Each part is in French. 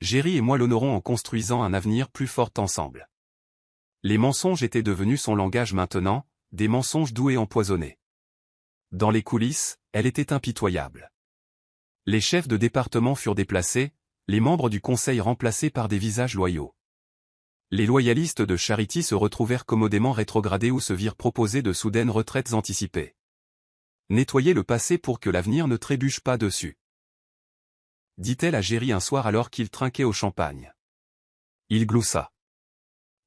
Géry et moi l'honorons en construisant un avenir plus fort ensemble. Les mensonges étaient devenus son langage maintenant, des mensonges doux et empoisonnés. Dans les coulisses, elle était impitoyable. Les chefs de département furent déplacés, les membres du conseil remplacés par des visages loyaux. Les loyalistes de Charity se retrouvèrent commodément rétrogradés ou se virent proposer de soudaines retraites anticipées. Nettoyer le passé pour que l'avenir ne trébuche pas dessus, dit-elle à Géry un soir alors qu'il trinquait au champagne. Il gloussa.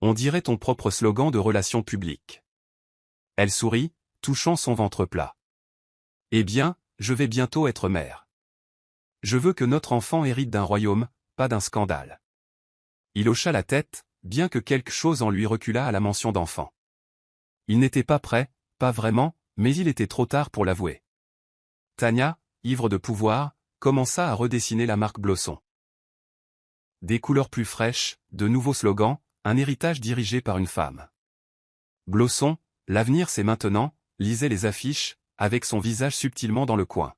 On dirait ton propre slogan de relations publiques. Elle sourit, touchant son ventre plat. Eh bien, je vais bientôt être mère. Je veux que notre enfant hérite d'un royaume, pas d'un scandale. Il hocha la tête, bien que quelque chose en lui reculât à la mention d'enfant. Il n'était pas prêt, pas vraiment, mais il était trop tard pour l'avouer. Tania, ivre de pouvoir, commença à redessiner la marque Blosson. Des couleurs plus fraîches, de nouveaux slogans, un héritage dirigé par une femme. Blosson, l'avenir c'est maintenant, lisait les affiches, avec son visage subtilement dans le coin.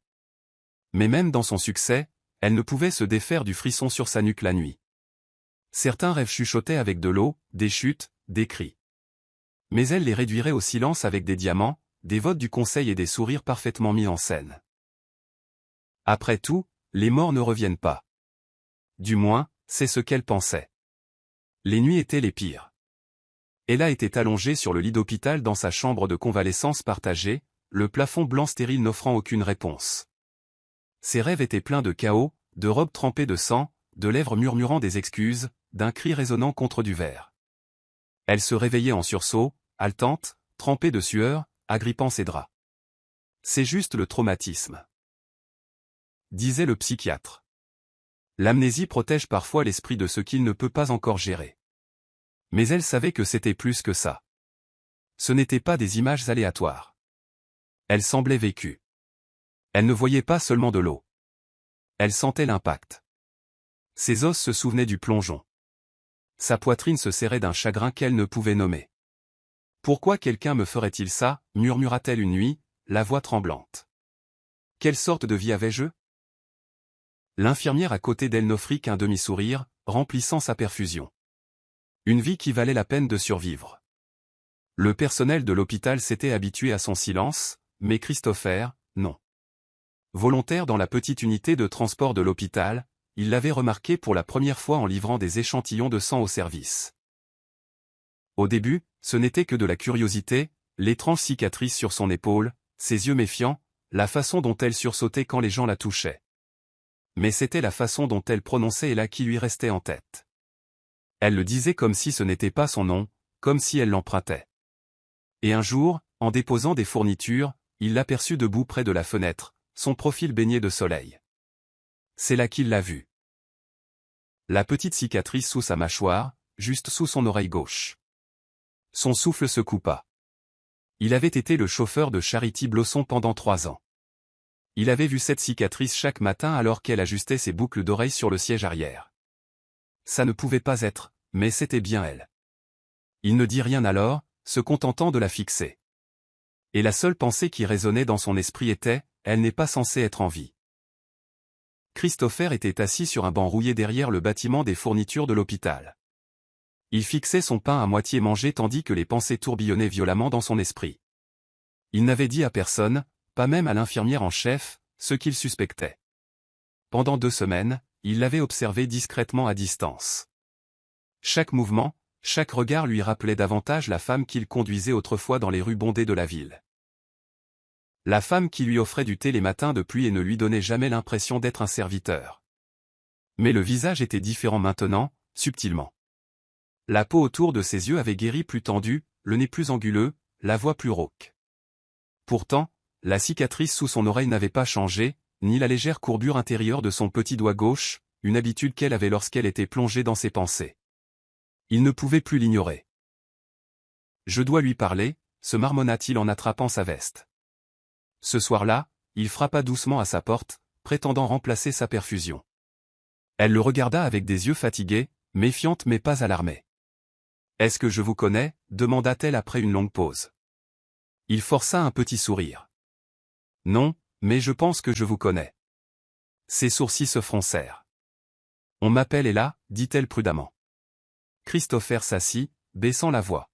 Mais même dans son succès, elle ne pouvait se défaire du frisson sur sa nuque la nuit. Certains rêves chuchotaient avec de l'eau, des chutes, des cris. Mais elle les réduirait au silence avec des diamants, des votes du conseil et des sourires parfaitement mis en scène. Après tout, les morts ne reviennent pas. Du moins, c'est ce qu'elle pensait. Les nuits étaient les pires. Ella était allongée sur le lit d'hôpital dans sa chambre de convalescence partagée, le plafond blanc stérile n'offrant aucune réponse. Ses rêves étaient pleins de chaos, de robes trempées de sang, de lèvres murmurant des excuses, d'un cri résonnant contre du verre. Elle se réveillait en sursaut, haletante, trempée de sueur, agrippant ses draps. C'est juste le traumatisme, disait le psychiatre. L'amnésie protège parfois l'esprit de ce qu'il ne peut pas encore gérer. Mais elle savait que c'était plus que ça. Ce n'étaient pas des images aléatoires. Elle semblait vécue. Elle ne voyait pas seulement de l'eau. Elle sentait l'impact. Ses os se souvenaient du plongeon. Sa poitrine se serrait d'un chagrin qu'elle ne pouvait nommer. Pourquoi quelqu'un me ferait-il ça, murmura-t-elle une nuit, la voix tremblante. Quelle sorte de vie avais-je? L'infirmière à côté d'elle n'offrit qu'un demi-sourire, remplissant sa perfusion. Une vie qui valait la peine de survivre. Le personnel de l'hôpital s'était habitué à son silence, mais Christopher, non. Volontaire dans la petite unité de transport de l'hôpital, il l'avait remarqué pour la première fois en livrant des échantillons de sang au service. Au début, ce n'était que de la curiosité, l'étrange cicatrice sur son épaule, ses yeux méfiants, la façon dont elle sursautait quand les gens la touchaient. Mais c'était la façon dont elle prononçait Ella qui lui restait en tête. Elle le disait comme si ce n'était pas son nom, comme si elle l'empruntait. Et un jour, en déposant des fournitures, il l'aperçut debout près de la fenêtre, son profil baigné de soleil. C'est là qu'il l'a vue. La petite cicatrice sous sa mâchoire, juste sous son oreille gauche. Son souffle se coupa. Il avait été le chauffeur de Charity Blosson pendant 3 ans. Il avait vu cette cicatrice chaque matin alors qu'elle ajustait ses boucles d'oreilles sur le siège arrière. Ça ne pouvait pas être, mais c'était bien elle. Il ne dit rien alors, se contentant de la fixer. Et la seule pensée qui résonnait dans son esprit était, elle n'est pas censée être en vie. Christopher était assis sur un banc rouillé derrière le bâtiment des fournitures de l'hôpital. Il fixait son pain à moitié mangé tandis que les pensées tourbillonnaient violemment dans son esprit. Il n'avait dit à personne, pas même à l'infirmière en chef, ce qu'il suspectait. Pendant 2 semaines, il l'avait observé discrètement à distance. Chaque mouvement, chaque regard lui rappelait davantage la femme qu'il conduisait autrefois dans les rues bondées de la ville. La femme qui lui offrait du thé les matins de pluie et ne lui donnait jamais l'impression d'être un serviteur. Mais le visage était différent maintenant, subtilement. La peau autour de ses yeux avait guéri plus tendue, le nez plus anguleux, la voix plus rauque. Pourtant, la cicatrice sous son oreille n'avait pas changé, ni la légère courbure intérieure de son petit doigt gauche, une habitude qu'elle avait lorsqu'elle était plongée dans ses pensées. Il ne pouvait plus l'ignorer. Je dois lui parler, se marmonna-t-il en attrapant sa veste. Ce soir-là, il frappa doucement à sa porte, prétendant remplacer sa perfusion. Elle le regarda avec des yeux fatigués, méfiante mais pas alarmée. « Est-ce que je vous connais ?» demanda-t-elle après une longue pause. Il força un petit sourire. « Non, mais je pense que je vous connais. » Ses sourcils se froncèrent. On m'appelle Ella, dit-elle prudemment. Christopher s'assit, baissant la voix.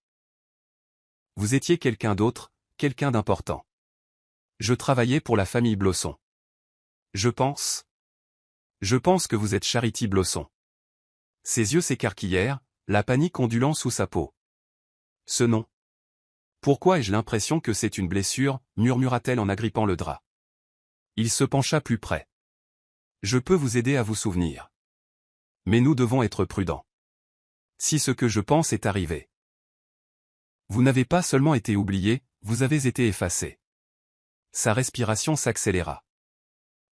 Vous étiez quelqu'un d'autre, quelqu'un d'important. Je travaillais pour la famille Blosson. Je pense que vous êtes Charity Blosson. Ses yeux s'écarquillèrent, la panique ondulant sous sa peau. Ce nom. Pourquoi ai-je l'impression que c'est une blessure, murmura-t-elle en agrippant le drap. Il se pencha plus près. Je peux vous aider à vous souvenir. Mais nous devons être prudents. Si ce que je pense est arrivé. Vous n'avez pas seulement été oublié, vous avez été effacé. Sa respiration s'accéléra.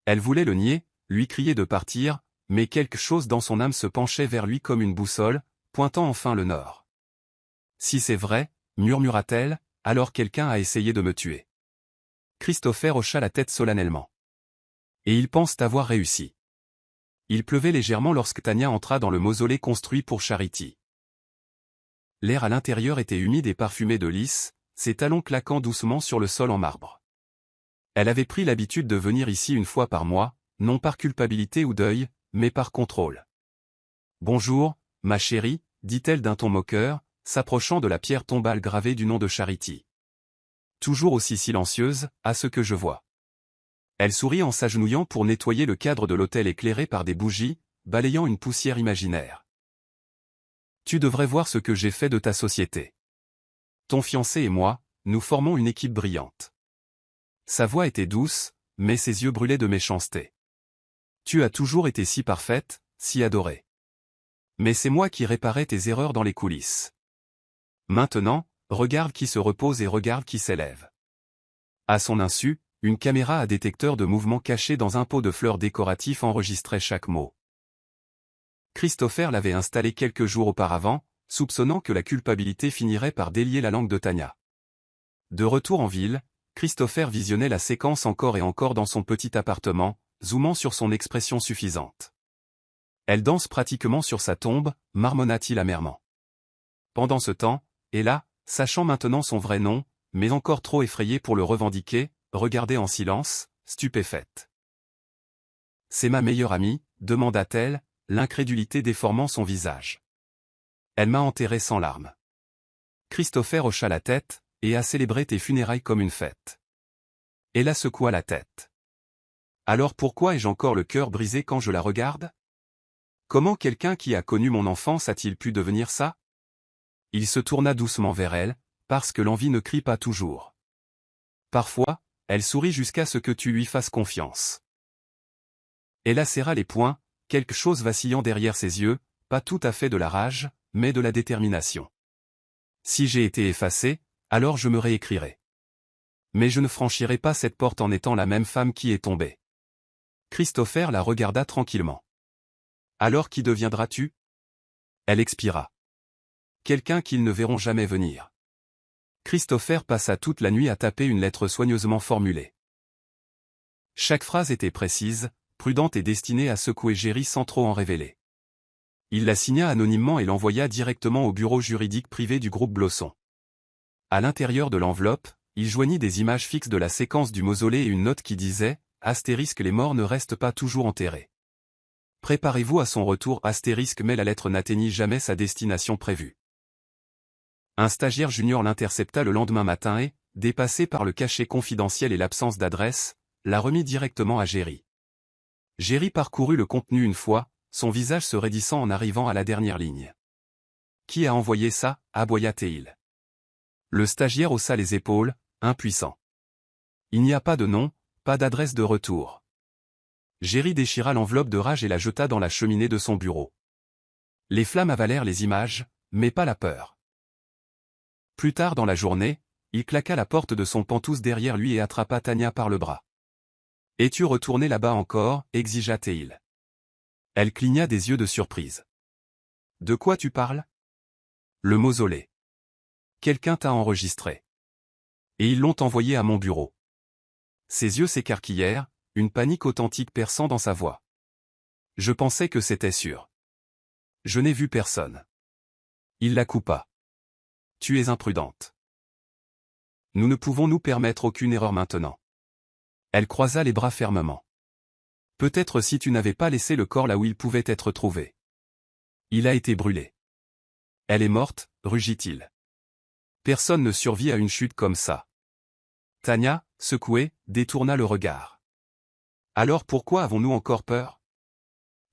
Elle voulait le nier, lui crier de partir, mais quelque chose dans son âme se penchait vers lui comme une boussole, pointant enfin le nord. Si c'est vrai, murmura-t-elle, alors quelqu'un a essayé de me tuer. Christopher hocha la tête solennellement. Et ils pensent avoir réussi. Il pleuvait légèrement lorsque Tanya entra dans le mausolée construit pour Charity. L'air à l'intérieur était humide et parfumé de lys, ses talons claquant doucement sur le sol en marbre. Elle avait pris l'habitude de venir ici une fois par mois, non par culpabilité ou deuil, mais par contrôle. « Bonjour, ma chérie, dit-elle d'un ton moqueur, s'approchant de la pierre tombale gravée du nom de Charity. Toujours aussi silencieuse, à ce que je vois. Elle sourit en s'agenouillant pour nettoyer le cadre de l'autel éclairé par des bougies, balayant une poussière imaginaire. Tu devrais voir ce que j'ai fait de ta société. Ton fiancé et moi, nous formons une équipe brillante. Sa voix était douce, mais ses yeux brûlaient de méchanceté. Tu as toujours été si parfaite, si adorée. Mais c'est moi qui réparais tes erreurs dans les coulisses. Maintenant, regarde qui se repose et regarde qui s'élève. À son insu, une caméra à détecteur de mouvement caché dans un pot de fleurs décoratif enregistrait chaque mot. Christopher l'avait installé quelques jours auparavant, soupçonnant que la culpabilité finirait par délier la langue de Tanya. De retour en ville, Christopher visionnait la séquence encore et encore dans son petit appartement, zoomant sur son expression suffisante. Elle danse pratiquement sur sa tombe, marmonna-t-il amèrement. Pendant ce temps, Ella, sachant maintenant son vrai nom, mais encore trop effrayée pour le revendiquer, regardait en silence, stupéfaite. « C'est ma meilleure amie ?» demanda-t-elle, l'incrédulité déformant son visage. « Elle m'a enterré sans larmes. » Christopher hocha la tête, et a célébré tes funérailles comme une fête. Ella secoua la tête. « Alors pourquoi ai-je encore le cœur brisé quand je la regarde ? Comment quelqu'un qui a connu mon enfance a-t-il pu devenir ça ?» Il se tourna doucement vers elle, parce que l'envie ne crie pas toujours. Parfois, elle sourit jusqu'à ce que tu lui fasses confiance. Ella serra les poings, quelque chose vacillant derrière ses yeux, pas tout à fait de la rage, mais de la détermination. Si j'ai été effacé, alors je me réécrirai. Mais je ne franchirai pas cette porte en étant la même femme qui est tombée. Christopher la regarda tranquillement. Alors qui deviendras-tu ? Elle expira. Quelqu'un qu'ils ne verront jamais venir. Christopher passa toute la nuit à taper une lettre soigneusement formulée. Chaque phrase était précise, prudente et destinée à secouer Jerry sans trop en révéler. Il la signa anonymement et l'envoya directement au bureau juridique privé du groupe Blosson. À l'intérieur de l'enveloppe, il joignit des images fixes de la séquence du mausolée et une note qui disait « Astérisque les morts ne restent pas toujours enterrés. Préparez-vous à son retour » mais la lettre n'atteignit jamais sa destination prévue. Un stagiaire junior l'intercepta le lendemain matin et, dépassé par le cachet confidentiel et l'absence d'adresse, la remit directement à Jerry. Jerry parcourut le contenu une fois, son visage se raidissant en arrivant à la dernière ligne. « Qui a envoyé ça ?» aboya-t-il. Le stagiaire haussa les épaules, impuissant. Il n'y a pas de nom, pas d'adresse de retour. Jerry déchira l'enveloppe de rage et la jeta dans la cheminée de son bureau. Les flammes avalèrent les images, mais pas la peur. Plus tard dans la journée, il claqua la porte de son pantouse derrière lui et attrapa Tanya par le bras. « Es-tu retourné là-bas encore ?» exigea-t-il. Elle cligna des yeux de surprise. « De quoi tu parles ?»« Le mausolée. Quelqu'un t'a enregistré. Et ils l'ont envoyé à mon bureau. » Ses yeux s'écarquillèrent, une panique authentique perçant dans sa voix. « Je pensais que c'était sûr. Je n'ai vu personne. » Il la coupa. « Tu es imprudente. Nous ne pouvons nous permettre aucune erreur maintenant. » Elle croisa les bras fermement. Peut-être si tu n'avais pas laissé le corps là où il pouvait être trouvé. Il a été brûlé. Elle est morte, rugit-il. Personne ne survit à une chute comme ça. Tania, secouée, détourna le regard. Alors pourquoi avons-nous encore peur?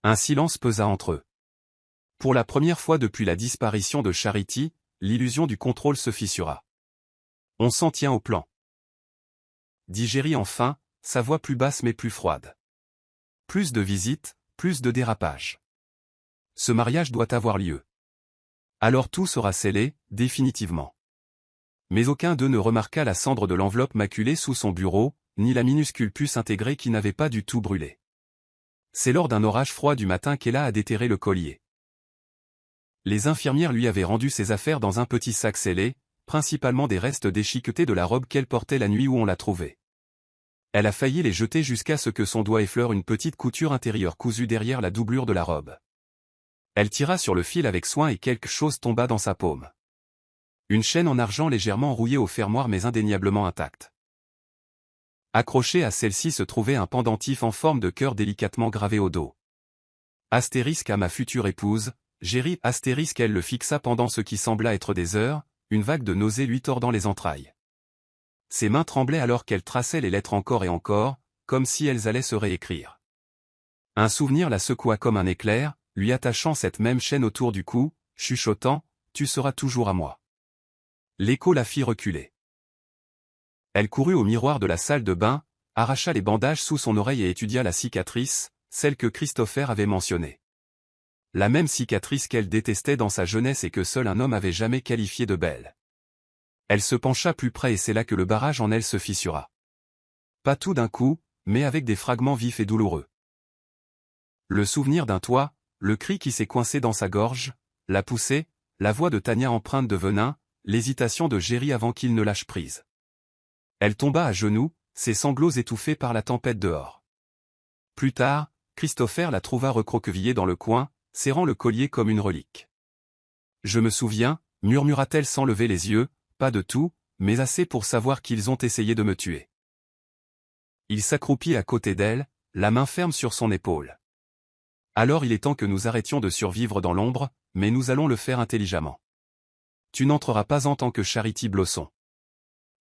Un silence pesa entre eux. Pour la première fois depuis la disparition de Charity, l'illusion du contrôle se fissura. On s'en tient au plan. Dit Jerry enfin, sa voix plus basse mais plus froide. Plus de visites, plus de dérapages. Ce mariage doit avoir lieu. Alors tout sera scellé, définitivement. Mais aucun d'eux ne remarqua la cendre de l'enveloppe maculée sous son bureau, ni la minuscule puce intégrée qui n'avait pas du tout brûlé. C'est lors d'un orage froid du matin qu'Ella a déterré le collier. Les infirmières lui avaient rendu ses affaires dans un petit sac scellé, principalement des restes déchiquetés de la robe qu'elle portait la nuit où on l'a trouvée. Elle a failli les jeter jusqu'à ce que son doigt effleure une petite couture intérieure cousue derrière la doublure de la robe. Elle tira sur le fil avec soin et quelque chose tomba dans sa paume. Une chaîne en argent légèrement rouillée au fermoir mais indéniablement intacte. Accroché à celle-ci se trouvait un pendentif en forme de cœur délicatement gravé au dos. Astérisque à ma future épouse, Jerry astérisque elle le fixa pendant ce qui sembla être des heures, une vague de nausée lui tordant les entrailles. Ses mains tremblaient alors qu'elle traçait les lettres encore et encore, comme si elles allaient se réécrire. Un souvenir la secoua comme un éclair, lui attachant cette même chaîne autour du cou, chuchotant « Tu seras toujours à moi ». L'écho la fit reculer. Elle courut au miroir de la salle de bain, arracha les bandages sous son oreille et étudia la cicatrice, celle que Christopher avait mentionnée. La même cicatrice qu'elle détestait dans sa jeunesse et que seul un homme avait jamais qualifiée de belle. Elle se pencha plus près et c'est là que le barrage en elle se fissura. Pas tout d'un coup, mais avec des fragments vifs et douloureux. Le souvenir d'un toit, le cri qui s'est coincé dans sa gorge, la poussée, la voix de Tania empreinte de venin, l'hésitation de Jerry avant qu'il ne lâche prise. Elle tomba à genoux, ses sanglots étouffés par la tempête dehors. Plus tard, Christopher la trouva recroquevillée dans le coin, serrant le collier comme une relique. « Je me souviens » murmura-t-elle sans lever les yeux, pas de tout, mais assez pour savoir qu'ils ont essayé de me tuer. Il s'accroupit à côté d'elle, la main ferme sur son épaule. « Alors il est temps que nous arrêtions de survivre dans l'ombre, mais nous allons le faire intelligemment. Tu n'entreras pas en tant que Charity Blossom. »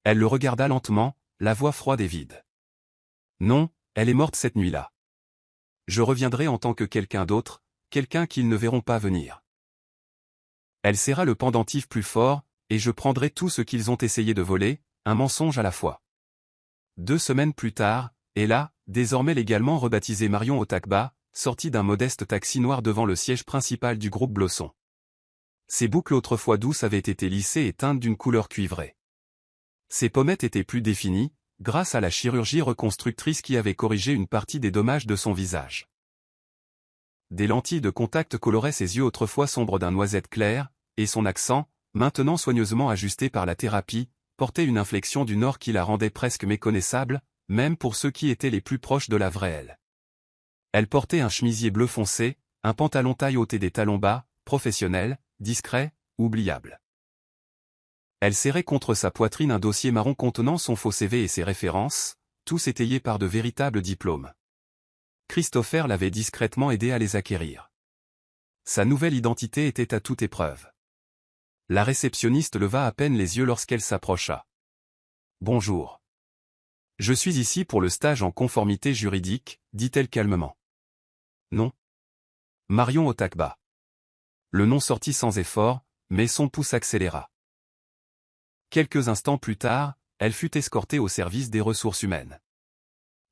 Elle le regarda lentement, la voix froide et vide. « Non, elle est morte cette nuit-là. Je reviendrai en tant que quelqu'un d'autre, quelqu'un qu'ils ne verront pas venir. » Elle serra le pendentif plus fort, et je prendrai tout ce qu'ils ont essayé de voler, un mensonge à la fois. 2 semaines plus tard, Ella, désormais légalement rebaptisée Marion Otakba, sortit d'un modeste taxi noir devant le siège principal du groupe Blossom. Ses boucles autrefois douces avaient été lissées et teintes d'une couleur cuivrée. Ses pommettes étaient plus définies, grâce à la chirurgie reconstructrice qui avait corrigé une partie des dommages de son visage. Des lentilles de contact coloraient ses yeux autrefois sombres d'un noisette clair, et son accent, maintenant soigneusement ajusté par la thérapie, portait une inflexion du nord qui la rendait presque méconnaissable, même pour ceux qui étaient les plus proches de la vraie elle. Elle portait un chemisier bleu foncé, un pantalon taille haute et des talons bas, professionnels, discrets, oubliables. Elle serrait contre sa poitrine un dossier marron contenant son faux CV et ses références, tous étayés par de véritables diplômes. Christopher l'avait discrètement aidé à les acquérir. Sa nouvelle identité était à toute épreuve. La réceptionniste leva à peine les yeux lorsqu'elle s'approcha. « Bonjour. Je suis ici pour le stage en conformité juridique, dit-elle calmement. »« Non. Marion Otakba. » Le nom sortit sans effort, mais son pouce accéléra. Quelques instants plus tard, elle fut escortée au service des ressources humaines.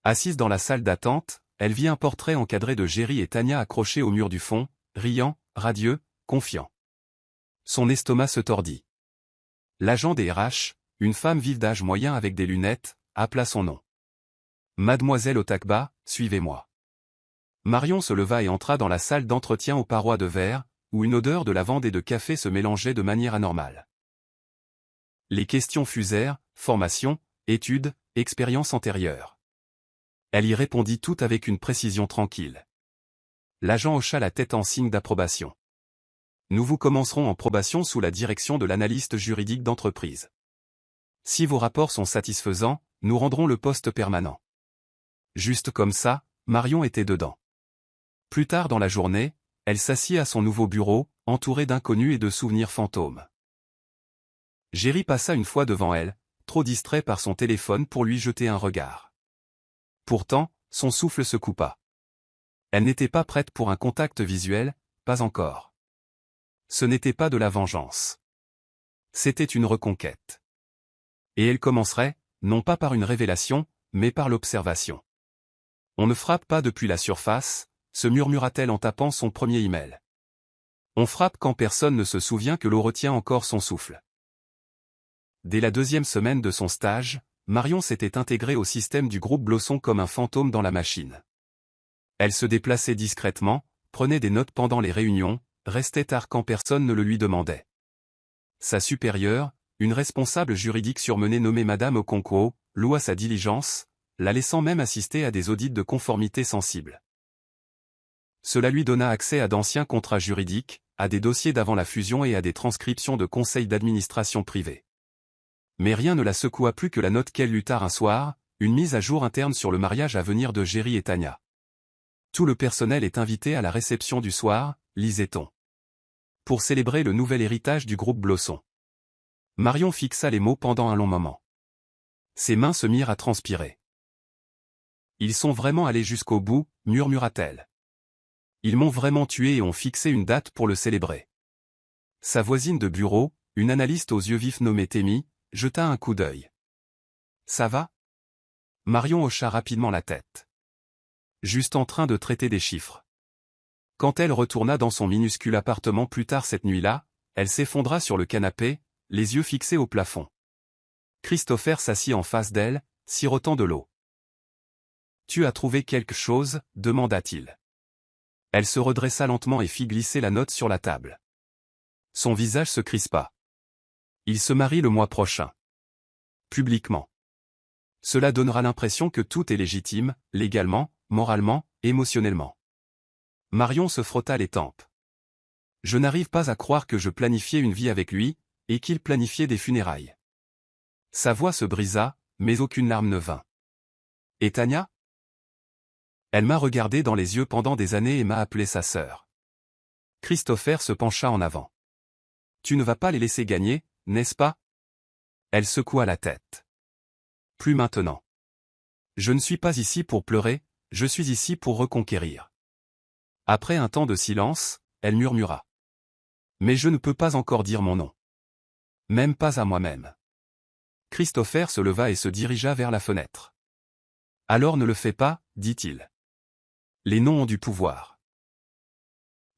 Assise dans la salle d'attente, elle vit un portrait encadré de Jerry et Tania accrochés au mur du fond, riant, radieux, confiant. Son estomac se tordit. L'agent des RH, une femme vive d'âge moyen avec des lunettes, appela son nom. « Mademoiselle Otakba, suivez-moi. » Marion se leva et entra dans la salle d'entretien aux parois de verre, où une odeur de lavande et de café se mélangeait de manière anormale. Les questions fusèrent, formation, études, expérience antérieure. Elle y répondit toutes avec une précision tranquille. L'agent hocha la tête en signe d'approbation. Nous vous commencerons en probation sous la direction de l'analyste juridique d'entreprise. Si vos rapports sont satisfaisants, nous rendrons le poste permanent. Juste comme ça, Marion était dedans. Plus tard dans la journée, elle s'assit à son nouveau bureau, entourée d'inconnus et de souvenirs fantômes. Géry passa une fois devant elle, trop distrait par son téléphone pour lui jeter un regard. Pourtant, son souffle se coupa. Elle n'était pas prête pour un contact visuel, pas encore. Ce n'était pas de la vengeance. C'était une reconquête. Et elle commencerait, non pas par une révélation, mais par l'observation. On ne frappe pas depuis la surface, se murmura-t-elle en tapant son premier email. On frappe quand personne ne se souvient que l'eau retient encore son souffle. Dès la 2e semaine de son stage, Marion s'était intégrée au système du groupe Blosson comme un fantôme dans la machine. Elle se déplaçait discrètement, prenait des notes pendant les réunions, restait tard quand personne ne le lui demandait. Sa supérieure, une responsable juridique surmenée nommée Madame Okonkwo, loua sa diligence, la laissant même assister à des audits de conformité sensibles. Cela lui donna accès à d'anciens contrats juridiques, à des dossiers d'avant la fusion et à des transcriptions de conseils d'administration privés. Mais rien ne la secoua plus que la note qu'elle lut tard un soir, une mise à jour interne sur le mariage à venir de Géry et Tania. Tout le personnel est invité à la réception du soir, lisait-on. Pour célébrer le nouvel héritage du groupe Blosson. Marion fixa les mots pendant un long moment. Ses mains se mirent à transpirer. Ils sont vraiment allés jusqu'au bout, murmura-t-elle. Ils m'ont vraiment tué et ont fixé une date pour le célébrer. Sa voisine de bureau, une analyste aux yeux vifs nommée Témi, jeta un coup d'œil. Ça va? Marion hocha rapidement la tête. Juste en train de traiter des chiffres. Quand elle retourna dans son minuscule appartement plus tard cette nuit-là, elle s'effondra sur le canapé, les yeux fixés au plafond. Christopher s'assit en face d'elle, sirotant de l'eau. Tu as trouvé quelque chose? Demanda-t-il. Elle se redressa lentement et fit glisser la note sur la table. Son visage se crispa. Il se marie le mois prochain. Publiquement. Cela donnera l'impression que tout est légitime, légalement, moralement, émotionnellement. Marion se frotta les tempes. Je n'arrive pas à croire que je planifiais une vie avec lui, et qu'il planifiait des funérailles. Sa voix se brisa, mais aucune larme ne vint. Et Tania? Elle m'a regardé dans les yeux pendant des années et m'a appelé sa sœur. Christopher se pencha en avant. Tu ne vas pas les laisser gagner, n'est-ce pas? Elle secoua la tête. Plus maintenant. Je ne suis pas ici pour pleurer, je suis ici pour reconquérir. Après un temps de silence, elle murmura. Mais je ne peux pas encore dire mon nom. Même pas à moi-même. Christopher se leva et se dirigea vers la fenêtre. Alors ne le fais pas, dit-il. Les noms ont du pouvoir.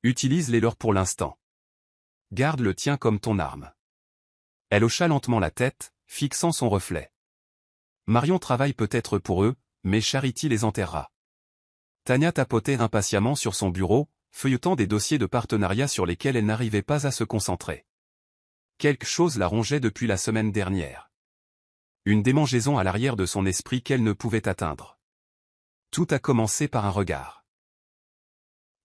Utilise-les leurs pour l'instant. Garde le tien comme ton arme. Elle hocha lentement la tête, fixant son reflet. Marion travaille peut-être pour eux, mais Charity les enterrera. Tania tapotait impatiemment sur son bureau, feuilletant des dossiers de partenariat sur lesquels elle n'arrivait pas à se concentrer. Quelque chose la rongeait depuis la semaine dernière. Une démangeaison à l'arrière de son esprit qu'elle ne pouvait atteindre. Tout a commencé par un regard.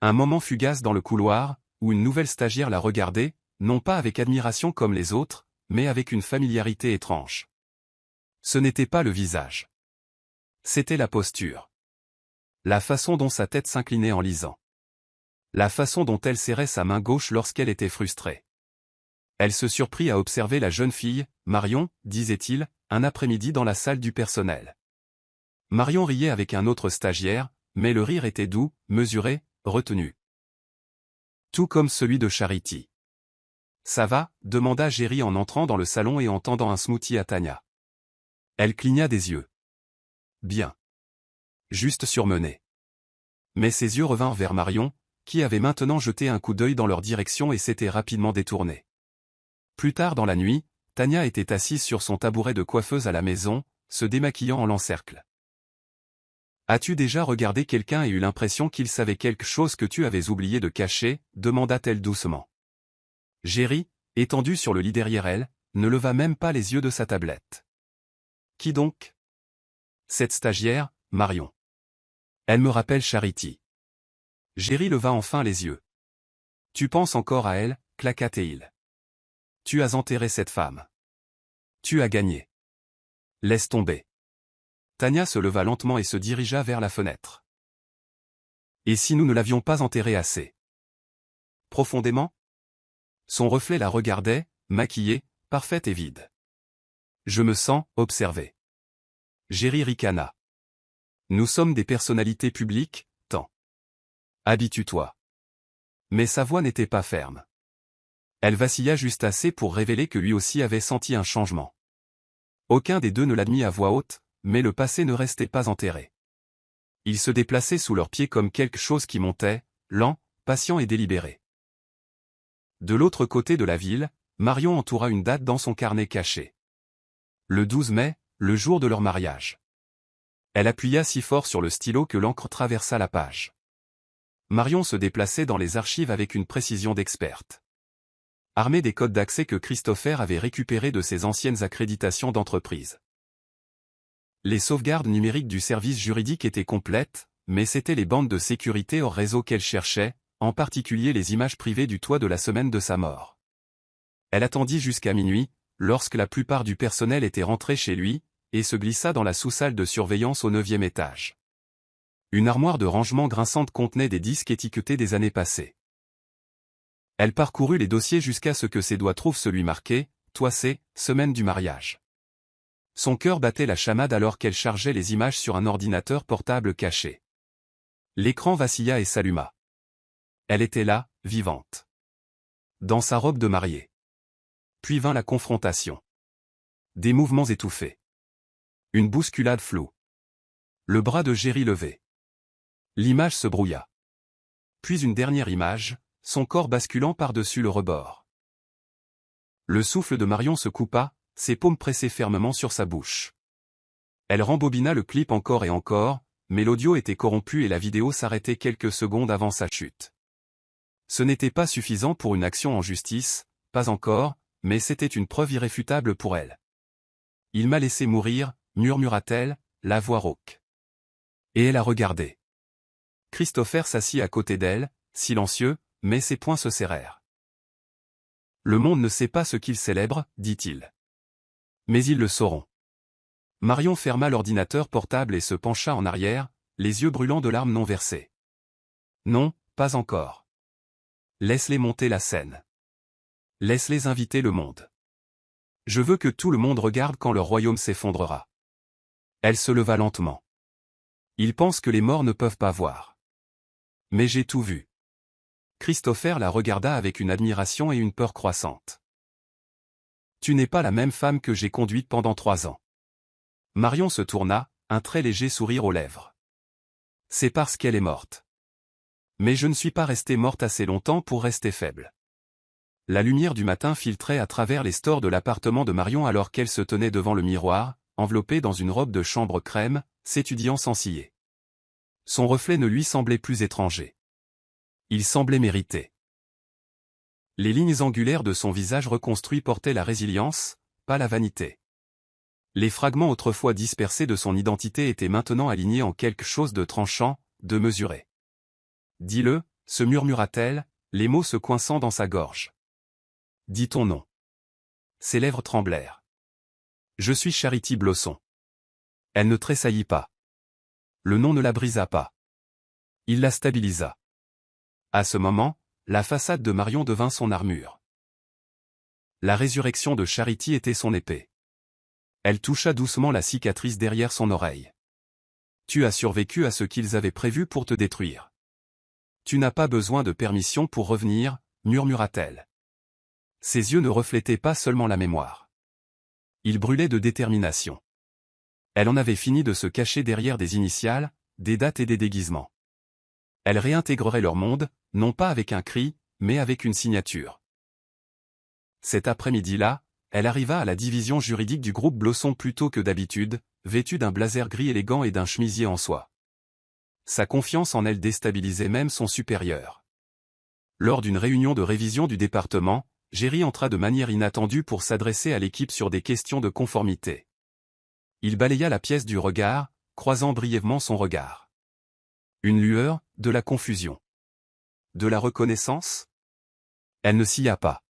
Un moment fugace dans le couloir, où une nouvelle stagiaire la regardait, non pas avec admiration comme les autres, mais avec une familiarité étrange. Ce n'était pas le visage. C'était la posture. La façon dont sa tête s'inclinait en lisant. La façon dont elle serrait sa main gauche lorsqu'elle était frustrée. Elle se surprit à observer la jeune fille, Marion, disait-il, un après-midi dans la salle du personnel. Marion riait avec un autre stagiaire, mais le rire était doux, mesuré, retenu. Tout comme celui de Charity. Ça va? Demanda Géry en entrant dans le salon et en tendant un smoothie à Tania. Elle cligna des yeux. Bien. Juste surmenée. Mais ses yeux revinrent vers Marion, qui avait maintenant jeté un coup d'œil dans leur direction et s'était rapidement détournée. Plus tard dans la nuit, Tania était assise sur son tabouret de coiffeuse à la maison, se démaquillant en l'encercle. As-tu déjà regardé quelqu'un et eu l'impression qu'il savait quelque chose que tu avais oublié de cacher? Demanda-t-elle doucement. Géry, étendu sur le lit derrière elle, ne leva même pas les yeux de sa tablette. Qui donc? Cette stagiaire, Marion. Elle me rappelle Charity. Géry leva enfin les yeux. Tu penses encore à elle, claqua-t-il. Tu as enterré cette femme. Tu as gagné. Laisse tomber. Tania se leva lentement et se dirigea vers la fenêtre. Et si nous ne l'avions pas enterrée assez profondément? Son reflet la regardait, maquillée, parfaite et vide. Je me sens observé. Jerry ricana. Nous sommes des personnalités publiques, tant. Habitue-toi. Mais sa voix n'était pas ferme. Elle vacilla juste assez pour révéler que lui aussi avait senti un changement. Aucun des deux ne l'admit à voix haute, mais le passé ne restait pas enterré. Il se déplaçait sous leurs pieds comme quelque chose qui montait, lent, patient et délibéré. De l'autre côté de la ville, Marion entoura une date dans son carnet caché. Le 12 mai, le jour de leur mariage. Elle appuya si fort sur le stylo que l'encre traversa la page. Marion se déplaçait dans les archives avec une précision d'experte. Armée des codes d'accès que Christopher avait récupérés de ses anciennes accréditations d'entreprise. Les sauvegardes numériques du service juridique étaient complètes, mais c'étaient les bandes de sécurité hors réseau qu'elle cherchait, en particulier les images privées du toit de la semaine de sa mort. Elle attendit jusqu'à minuit, lorsque la plupart du personnel était rentré chez lui, et se glissa dans la sous-salle de surveillance au 9e étage. Une armoire de rangement grinçante contenait des disques étiquetés des années passées. Elle parcourut les dossiers jusqu'à ce que ses doigts trouvent celui marqué « Toissé, semaine du mariage ». Son cœur battait la chamade alors qu'elle chargeait les images sur un ordinateur portable caché. L'écran vacilla et s'alluma. Elle était là, vivante. Dans sa robe de mariée. Puis vint la confrontation. Des mouvements étouffés. Une bousculade floue. Le bras de Jerry levé. L'image se brouilla. Puis une dernière image, son corps basculant par-dessus le rebord. Le souffle de Marion se coupa, ses paumes pressées fermement sur sa bouche. Elle rembobina le clip encore et encore, mais l'audio était corrompu et la vidéo s'arrêtait quelques secondes avant sa chute. Ce n'était pas suffisant pour une action en justice, pas encore, mais c'était une preuve irréfutable pour elle. Il m'a laissé mourir, murmura-t-elle, la voix rauque. Et elle a regardé. Christopher s'assit à côté d'elle, silencieux, mais ses poings se serrèrent. Le monde ne sait pas ce qu'il célèbre, dit-il. Mais ils le sauront. Marion ferma l'ordinateur portable et se pencha en arrière, les yeux brûlants de larmes non versées. Non, pas encore. Laisse-les monter la scène. Laisse-les inviter le monde. Je veux que tout le monde regarde quand leur royaume s'effondrera. Elle se leva lentement. Ils pensent que les morts ne peuvent pas voir. Mais j'ai tout vu. Christopher la regarda avec une admiration et une peur croissante. Tu n'es pas la même femme que j'ai conduite pendant 3 ans. Marion se tourna, un très léger sourire aux lèvres. C'est parce qu'elle est morte. Mais je ne suis pas restée morte assez longtemps pour rester faible. La lumière du matin filtrait à travers les stores de l'appartement de Marion alors qu'elle se tenait devant le miroir, enveloppée dans une robe de chambre crème, s'étudiant sans ciller. Son reflet ne lui semblait plus étranger. Il semblait mérité. Les lignes angulaires de son visage reconstruit portaient la résilience, pas la vanité. Les fragments autrefois dispersés de son identité étaient maintenant alignés en quelque chose de tranchant, de mesuré. Dis-le, se murmura-t-elle, les mots se coinçant dans sa gorge. Dis ton nom. Ses lèvres tremblèrent. Je suis Charity Blossom. Elle ne tressaillit pas. Le nom ne la brisa pas. Il la stabilisa. À ce moment, la façade de Marion devint son armure. La résurrection de Charity était son épée. Elle toucha doucement la cicatrice derrière son oreille. Tu as survécu à ce qu'ils avaient prévu pour te détruire. Tu n'as pas besoin de permission pour revenir, murmura-t-elle. Ses yeux ne reflétaient pas seulement la mémoire. Ils brûlaient de détermination. Elle en avait fini de se cacher derrière des initiales, des dates et des déguisements. Elle réintégrerait leur monde, non pas avec un cri, mais avec une signature. Cet après-midi-là, elle arriva à la division juridique du groupe Blossom plus tôt que d'habitude, vêtue d'un blazer gris élégant et d'un chemisier en soie. Sa confiance en elle déstabilisait même son supérieur. Lors d'une réunion de révision du département, Jerry entra de manière inattendue pour s'adresser à l'équipe sur des questions de conformité. Il balaya la pièce du regard, croisant brièvement son regard. Une lueur, de la confusion. De la reconnaissance? Elle ne s'y a pas.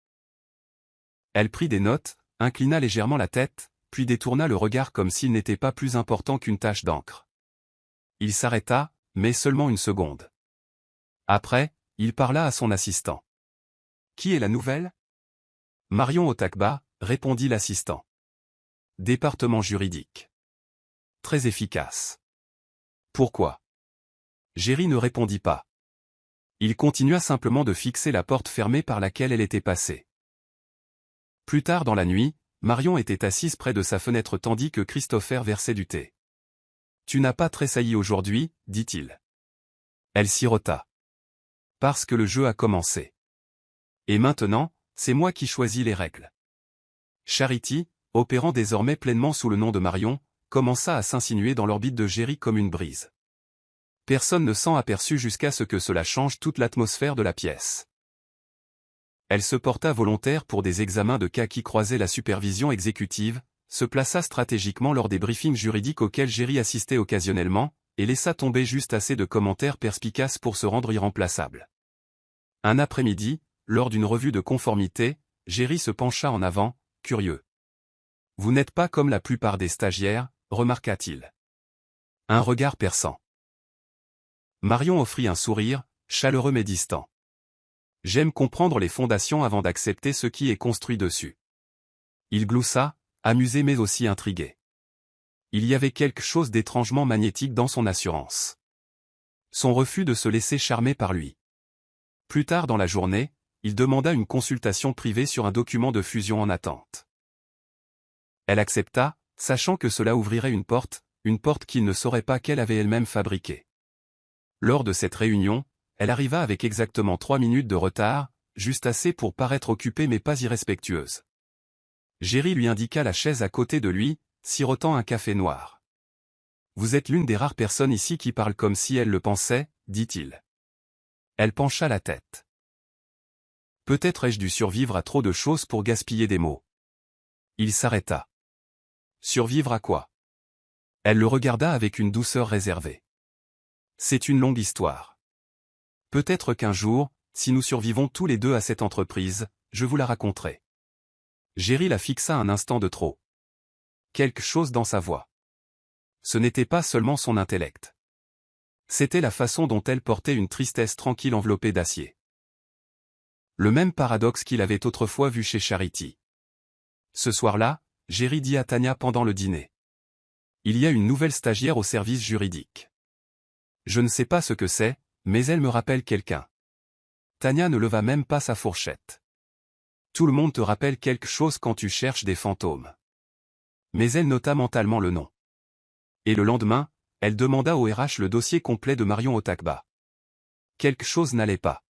Elle prit des notes, inclina légèrement la tête, puis détourna le regard comme s'il n'était pas plus important qu'une tache d'encre. Il s'arrêta, mais seulement une seconde. Après, il parla à son assistant. « Qui est la nouvelle ?» « Marion Otakba, » répondit l'assistant. « Département juridique. »« Très efficace. »« Pourquoi ?» Géry ne répondit pas. Il continua simplement de fixer la porte fermée par laquelle elle était passée. Plus tard dans la nuit, Marion était assise près de sa fenêtre tandis que Christopher versait du thé. « Tu n'as pas tressailli aujourd'hui, dit-il. » Elle sirota. « Parce que le jeu a commencé. Et maintenant, c'est moi qui choisis les règles. » Charity, opérant désormais pleinement sous le nom de Marion, commença à s'insinuer dans l'orbite de Géry comme une brise. Personne ne s'en aperçut jusqu'à ce que cela change toute l'atmosphère de la pièce. Elle se porta volontaire pour des examens de cas qui croisaient la supervision exécutive, se plaça stratégiquement lors des briefings juridiques auxquels Géry assistait occasionnellement, et laissa tomber juste assez de commentaires perspicaces pour se rendre irremplaçable. Un après-midi, lors d'une revue de conformité, Géry se pencha en avant, curieux. « Vous n'êtes pas comme la plupart des stagiaires, remarqua-t-il. Un regard perçant. Marion offrit un sourire, chaleureux mais distant. « J'aime comprendre les fondations avant d'accepter ce qui est construit dessus. » Il gloussa, amusé mais aussi intrigué. Il y avait quelque chose d'étrangement magnétique dans son assurance. Son refus de se laisser charmer par lui. Plus tard dans la journée, il demanda une consultation privée sur un document de fusion en attente. Elle accepta, sachant que cela ouvrirait une porte qu'il ne saurait pas qu'elle avait elle-même fabriquée. Lors de cette réunion, elle arriva avec exactement 3 minutes de retard, juste assez pour paraître occupée mais pas irrespectueuse. Géry lui indiqua la chaise à côté de lui, sirotant un café noir. « Vous êtes l'une des rares personnes ici qui parle comme si elle le pensait, » dit-il. Elle pencha la tête. « Peut-être ai-je dû survivre à trop de choses pour gaspiller des mots. » Il s'arrêta. « Survivre à quoi ?» Elle le regarda avec une douceur réservée. « C'est une longue histoire. Peut-être qu'un jour, si nous survivons tous les deux à cette entreprise, je vous la raconterai. » Géry la fixa un instant de trop. Quelque chose dans sa voix. Ce n'était pas seulement son intellect. C'était la façon dont elle portait une tristesse tranquille enveloppée d'acier. Le même paradoxe qu'il avait autrefois vu chez Charity. Ce soir-là, Géry dit à Tania pendant le dîner. « Il y a une nouvelle stagiaire au service juridique. Je ne sais pas ce que c'est, mais elle me rappelle quelqu'un. » Tania ne leva même pas sa fourchette. Tout le monde te rappelle quelque chose quand tu cherches des fantômes. Mais elle nota mentalement le nom. Et le lendemain, elle demanda au RH le dossier complet de Marion Otakba. Quelque chose n'allait pas.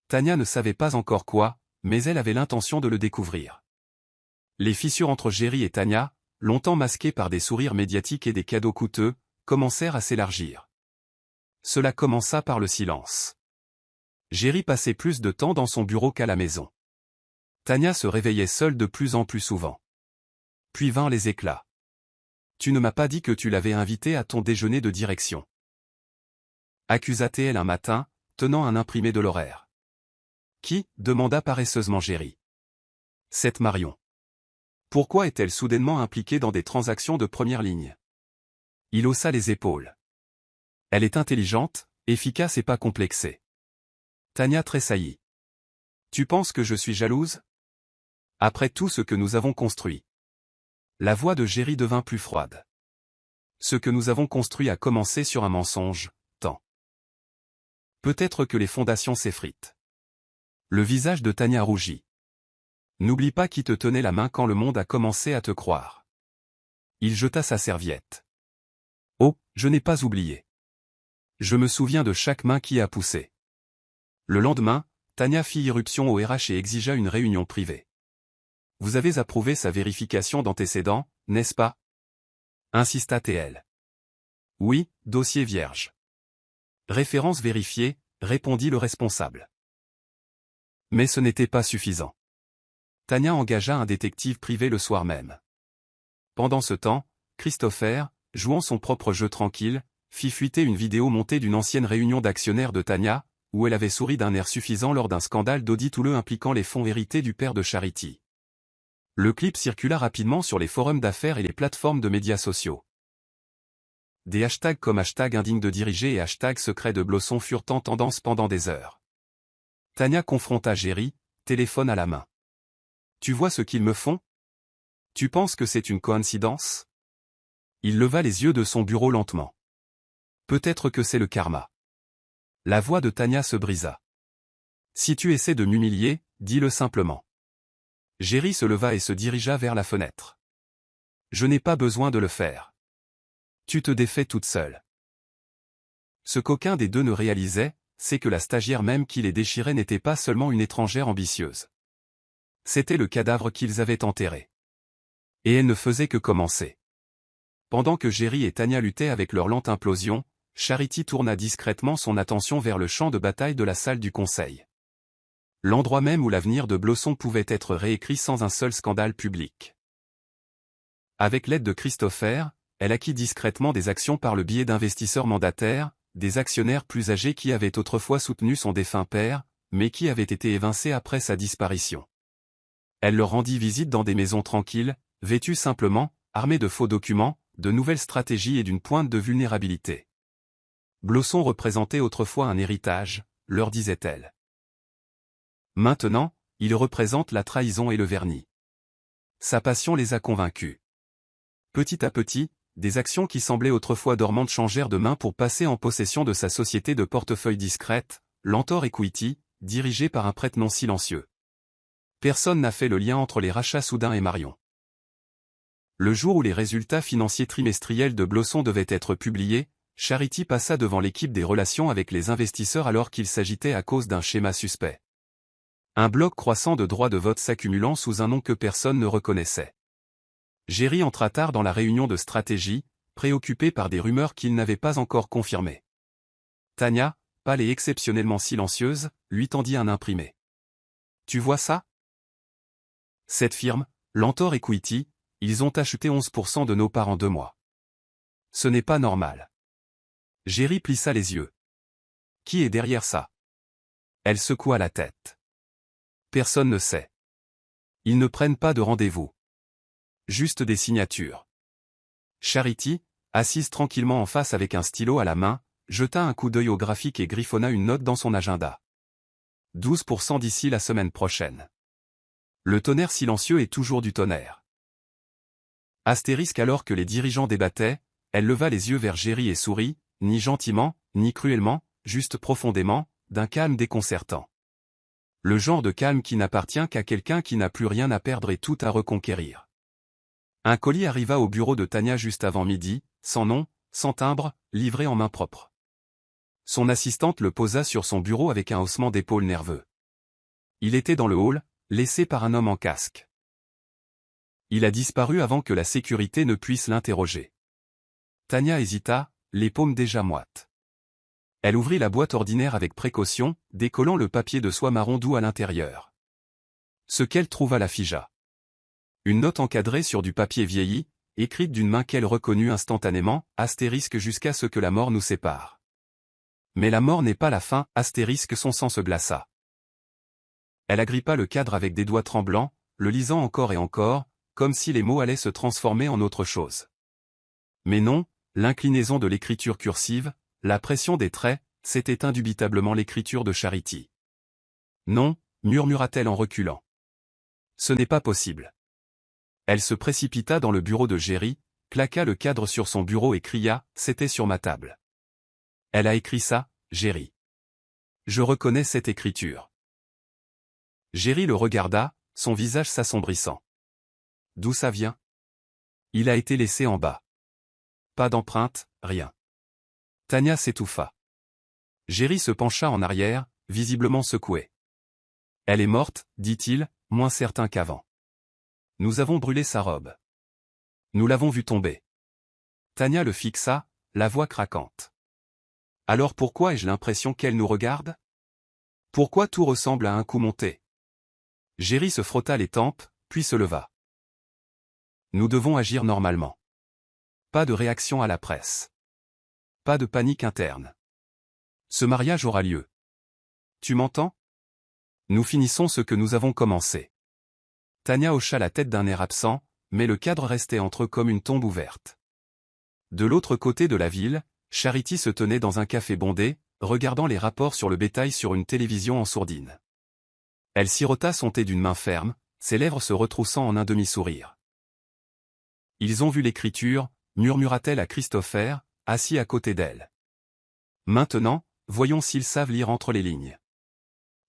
Tania ne savait pas encore quoi, mais elle avait l'intention de le découvrir. Les fissures entre Géry et Tania, longtemps masquées par des sourires médiatiques et des cadeaux coûteux, commencèrent à s'élargir. Cela commença par le silence. Géry passait plus de temps dans son bureau qu'à la maison. Tania se réveillait seule de plus en plus souvent. Puis vinrent les éclats. « Tu ne m'as pas dit que tu l'avais invitée à ton déjeuner de direction. » Accusa-t-elle un matin, tenant un imprimé de l'horaire. « Qui ?» demanda paresseusement Géry. « Cette Marion. Pourquoi est-elle soudainement impliquée dans des transactions de première ligne ?» Il haussa les épaules. « Elle est intelligente, efficace et pas complexée. » Tania tressaillit. « Tu penses que je suis jalouse ? Après tout ce que nous avons construit. » La voix de Géry devint plus froide. « Ce que nous avons construit a commencé sur un mensonge, tant. Peut-être que les fondations s'effritent. » Le visage de Tania rougit. « N'oublie pas qui te tenait la main quand le monde a commencé à te croire. » Il jeta sa serviette. « Oh, je n'ai pas oublié. Je me souviens de chaque main qui a poussé. » Le lendemain, Tania fit irruption au RH et exigea une réunion privée. « Vous avez approuvé sa vérification d'antécédents, n'est-ce pas ?» insista-t-elle. « Oui, dossier vierge. »« Référence vérifiée », répondit le responsable. Mais ce n'était pas suffisant. Tania engagea un détective privé le soir même. Pendant ce temps, Christopher, jouant son propre jeu tranquille, fit fuiter une vidéo montée d'une ancienne réunion d'actionnaires de Tania, où elle avait souri d'un air suffisant lors d'un scandale d'audit houleux impliquant les fonds hérités du père de Charity. Le clip circula rapidement sur les forums d'affaires et les plateformes de médias sociaux. des hashtags comme hashtag indigne de diriger et hashtag secret de Blosson furent en tendance pendant des heures. Tania confronta Jerry, téléphone à la main. Tu vois ce qu'ils me font? Tu penses que c'est une coïncidence? Il leva les yeux de son bureau lentement. Peut-être que c'est le karma. La voix de Tania se brisa. Si tu essaies de m'humilier, dis-le simplement. Jerry se leva et se dirigea vers la fenêtre. Je n'ai pas besoin de le faire. Tu te défais toute seule. Ce qu'aucun des deux ne réalisait, c'est que la stagiaire même qui les déchirait n'était pas seulement une étrangère ambitieuse. C'était le cadavre qu'ils avaient enterré. Et elle ne faisait que commencer. Pendant que Jerry et Tania luttaient avec leur lente implosion, Charity tourna discrètement son attention vers le champ de bataille de la salle du conseil. L'endroit même où l'avenir de Blosson pouvait être réécrit sans un seul scandale public. Avec l'aide de Christopher, elle acquit discrètement des actions par le biais d'investisseurs mandataires, des actionnaires plus âgés qui avaient autrefois soutenu son défunt père, mais qui avaient été évincés après sa disparition. Elle leur rendit visite dans des maisons tranquilles, vêtues simplement, armées de faux documents, de nouvelles stratégies et d'une pointe de vulnérabilité. Blosson représentait autrefois un héritage, leur disait-elle. Maintenant, il représente la trahison et le vernis. Sa passion les a convaincus. Petit à petit, des actions qui semblaient autrefois dormantes changèrent de main pour passer en possession de sa société de portefeuille discrète, Lentor Equity, dirigée par un prêtre non silencieux. Personne n'a fait le lien entre les rachats soudains et Marion. Le jour où les résultats financiers trimestriels de Blosson devaient être publiés, Charity passa devant l'équipe des relations avec les investisseurs alors qu'il s'agitait à cause d'un schéma suspect. Un bloc croissant de droits de vote s'accumulant sous un nom que personne ne reconnaissait. Jerry entra tard dans la réunion de stratégie, préoccupé par des rumeurs qu'il n'avait pas encore confirmées. Tania, pâle et exceptionnellement silencieuse, lui tendit un imprimé. « Tu vois ça? Cette firme, Lentor Equity, ils ont acheté 11% de nos parts en 2 mois. Ce n'est pas normal. » Jerry plissa les yeux. « Qui est derrière ça? » Elle secoua la tête. « Personne ne sait. Ils ne prennent pas de rendez-vous. Juste des signatures. » Charity, assise tranquillement en face avec un stylo à la main, jeta un coup d'œil au graphique et griffonna une note dans son agenda. 12% d'ici la semaine prochaine. Le tonnerre silencieux est toujours du tonnerre. Astérisque alors que les dirigeants débattaient, elle leva les yeux vers Jerry et sourit, ni gentiment, ni cruellement, juste profondément, d'un calme déconcertant. Le genre de calme qui n'appartient qu'à quelqu'un qui n'a plus rien à perdre et tout à reconquérir. Un colis arriva au bureau de Tania juste avant midi, sans nom, sans timbre, livré en main propre. Son assistante le posa sur son bureau avec un haussement d'épaules nerveux. Il était dans le hall, laissé par un homme en casque. Il a disparu avant que la sécurité ne puisse l'interroger. Tania hésita, les paumes déjà moites. Elle ouvrit la boîte ordinaire avec précaution, décollant le papier de soie marron doux à l'intérieur. Ce qu'elle trouva la figea. Une note encadrée sur du papier vieilli, écrite d'une main qu'elle reconnut instantanément, astérisque jusqu'à ce que la mort nous sépare. Mais la mort n'est pas la fin, astérisque son sang se glaça. Elle agrippa le cadre avec des doigts tremblants, le lisant encore et encore, comme si les mots allaient se transformer en autre chose. Mais non, l'inclinaison de l'écriture cursive, la pression des traits, c'était indubitablement l'écriture de Charity. Non, murmura-t-elle en reculant. Ce n'est pas possible. Elle se précipita dans le bureau de Jerry, claqua le cadre sur son bureau et cria, c'était sur ma table. Elle a écrit ça, Jerry. Je reconnais cette écriture. Jerry le regarda, son visage s'assombrissant. D'où ça vient? Il a été laissé en bas. Pas d'empreinte, rien. Tania s'étouffa. Jerry se pencha en arrière, visiblement secoué. Elle est morte, dit-il, moins certain qu'avant. Nous avons brûlé sa robe. Nous l'avons vue tomber. Tania le fixa, la voix craquante. Alors pourquoi ai-je l'impression qu'elle nous regarde? Pourquoi tout ressemble à un coup monté? Jerry se frotta les tempes, puis se leva. Nous devons agir normalement. Pas de réaction à la presse. Pas de panique interne. Ce mariage aura lieu. Tu m'entends? Nous finissons ce que nous avons commencé. Tania hocha la tête d'un air absent, mais le cadre restait entre eux comme une tombe ouverte. De l'autre côté de la ville, Charity se tenait dans un café bondé, regardant les rapports sur le bétail sur une télévision en sourdine. Elle sirota son thé d'une main ferme, ses lèvres se retroussant en un demi-sourire. « Ils ont vu l'écriture », murmura-t-elle à Christopher, assis à côté d'elle. « Maintenant, voyons s'ils savent lire entre les lignes. »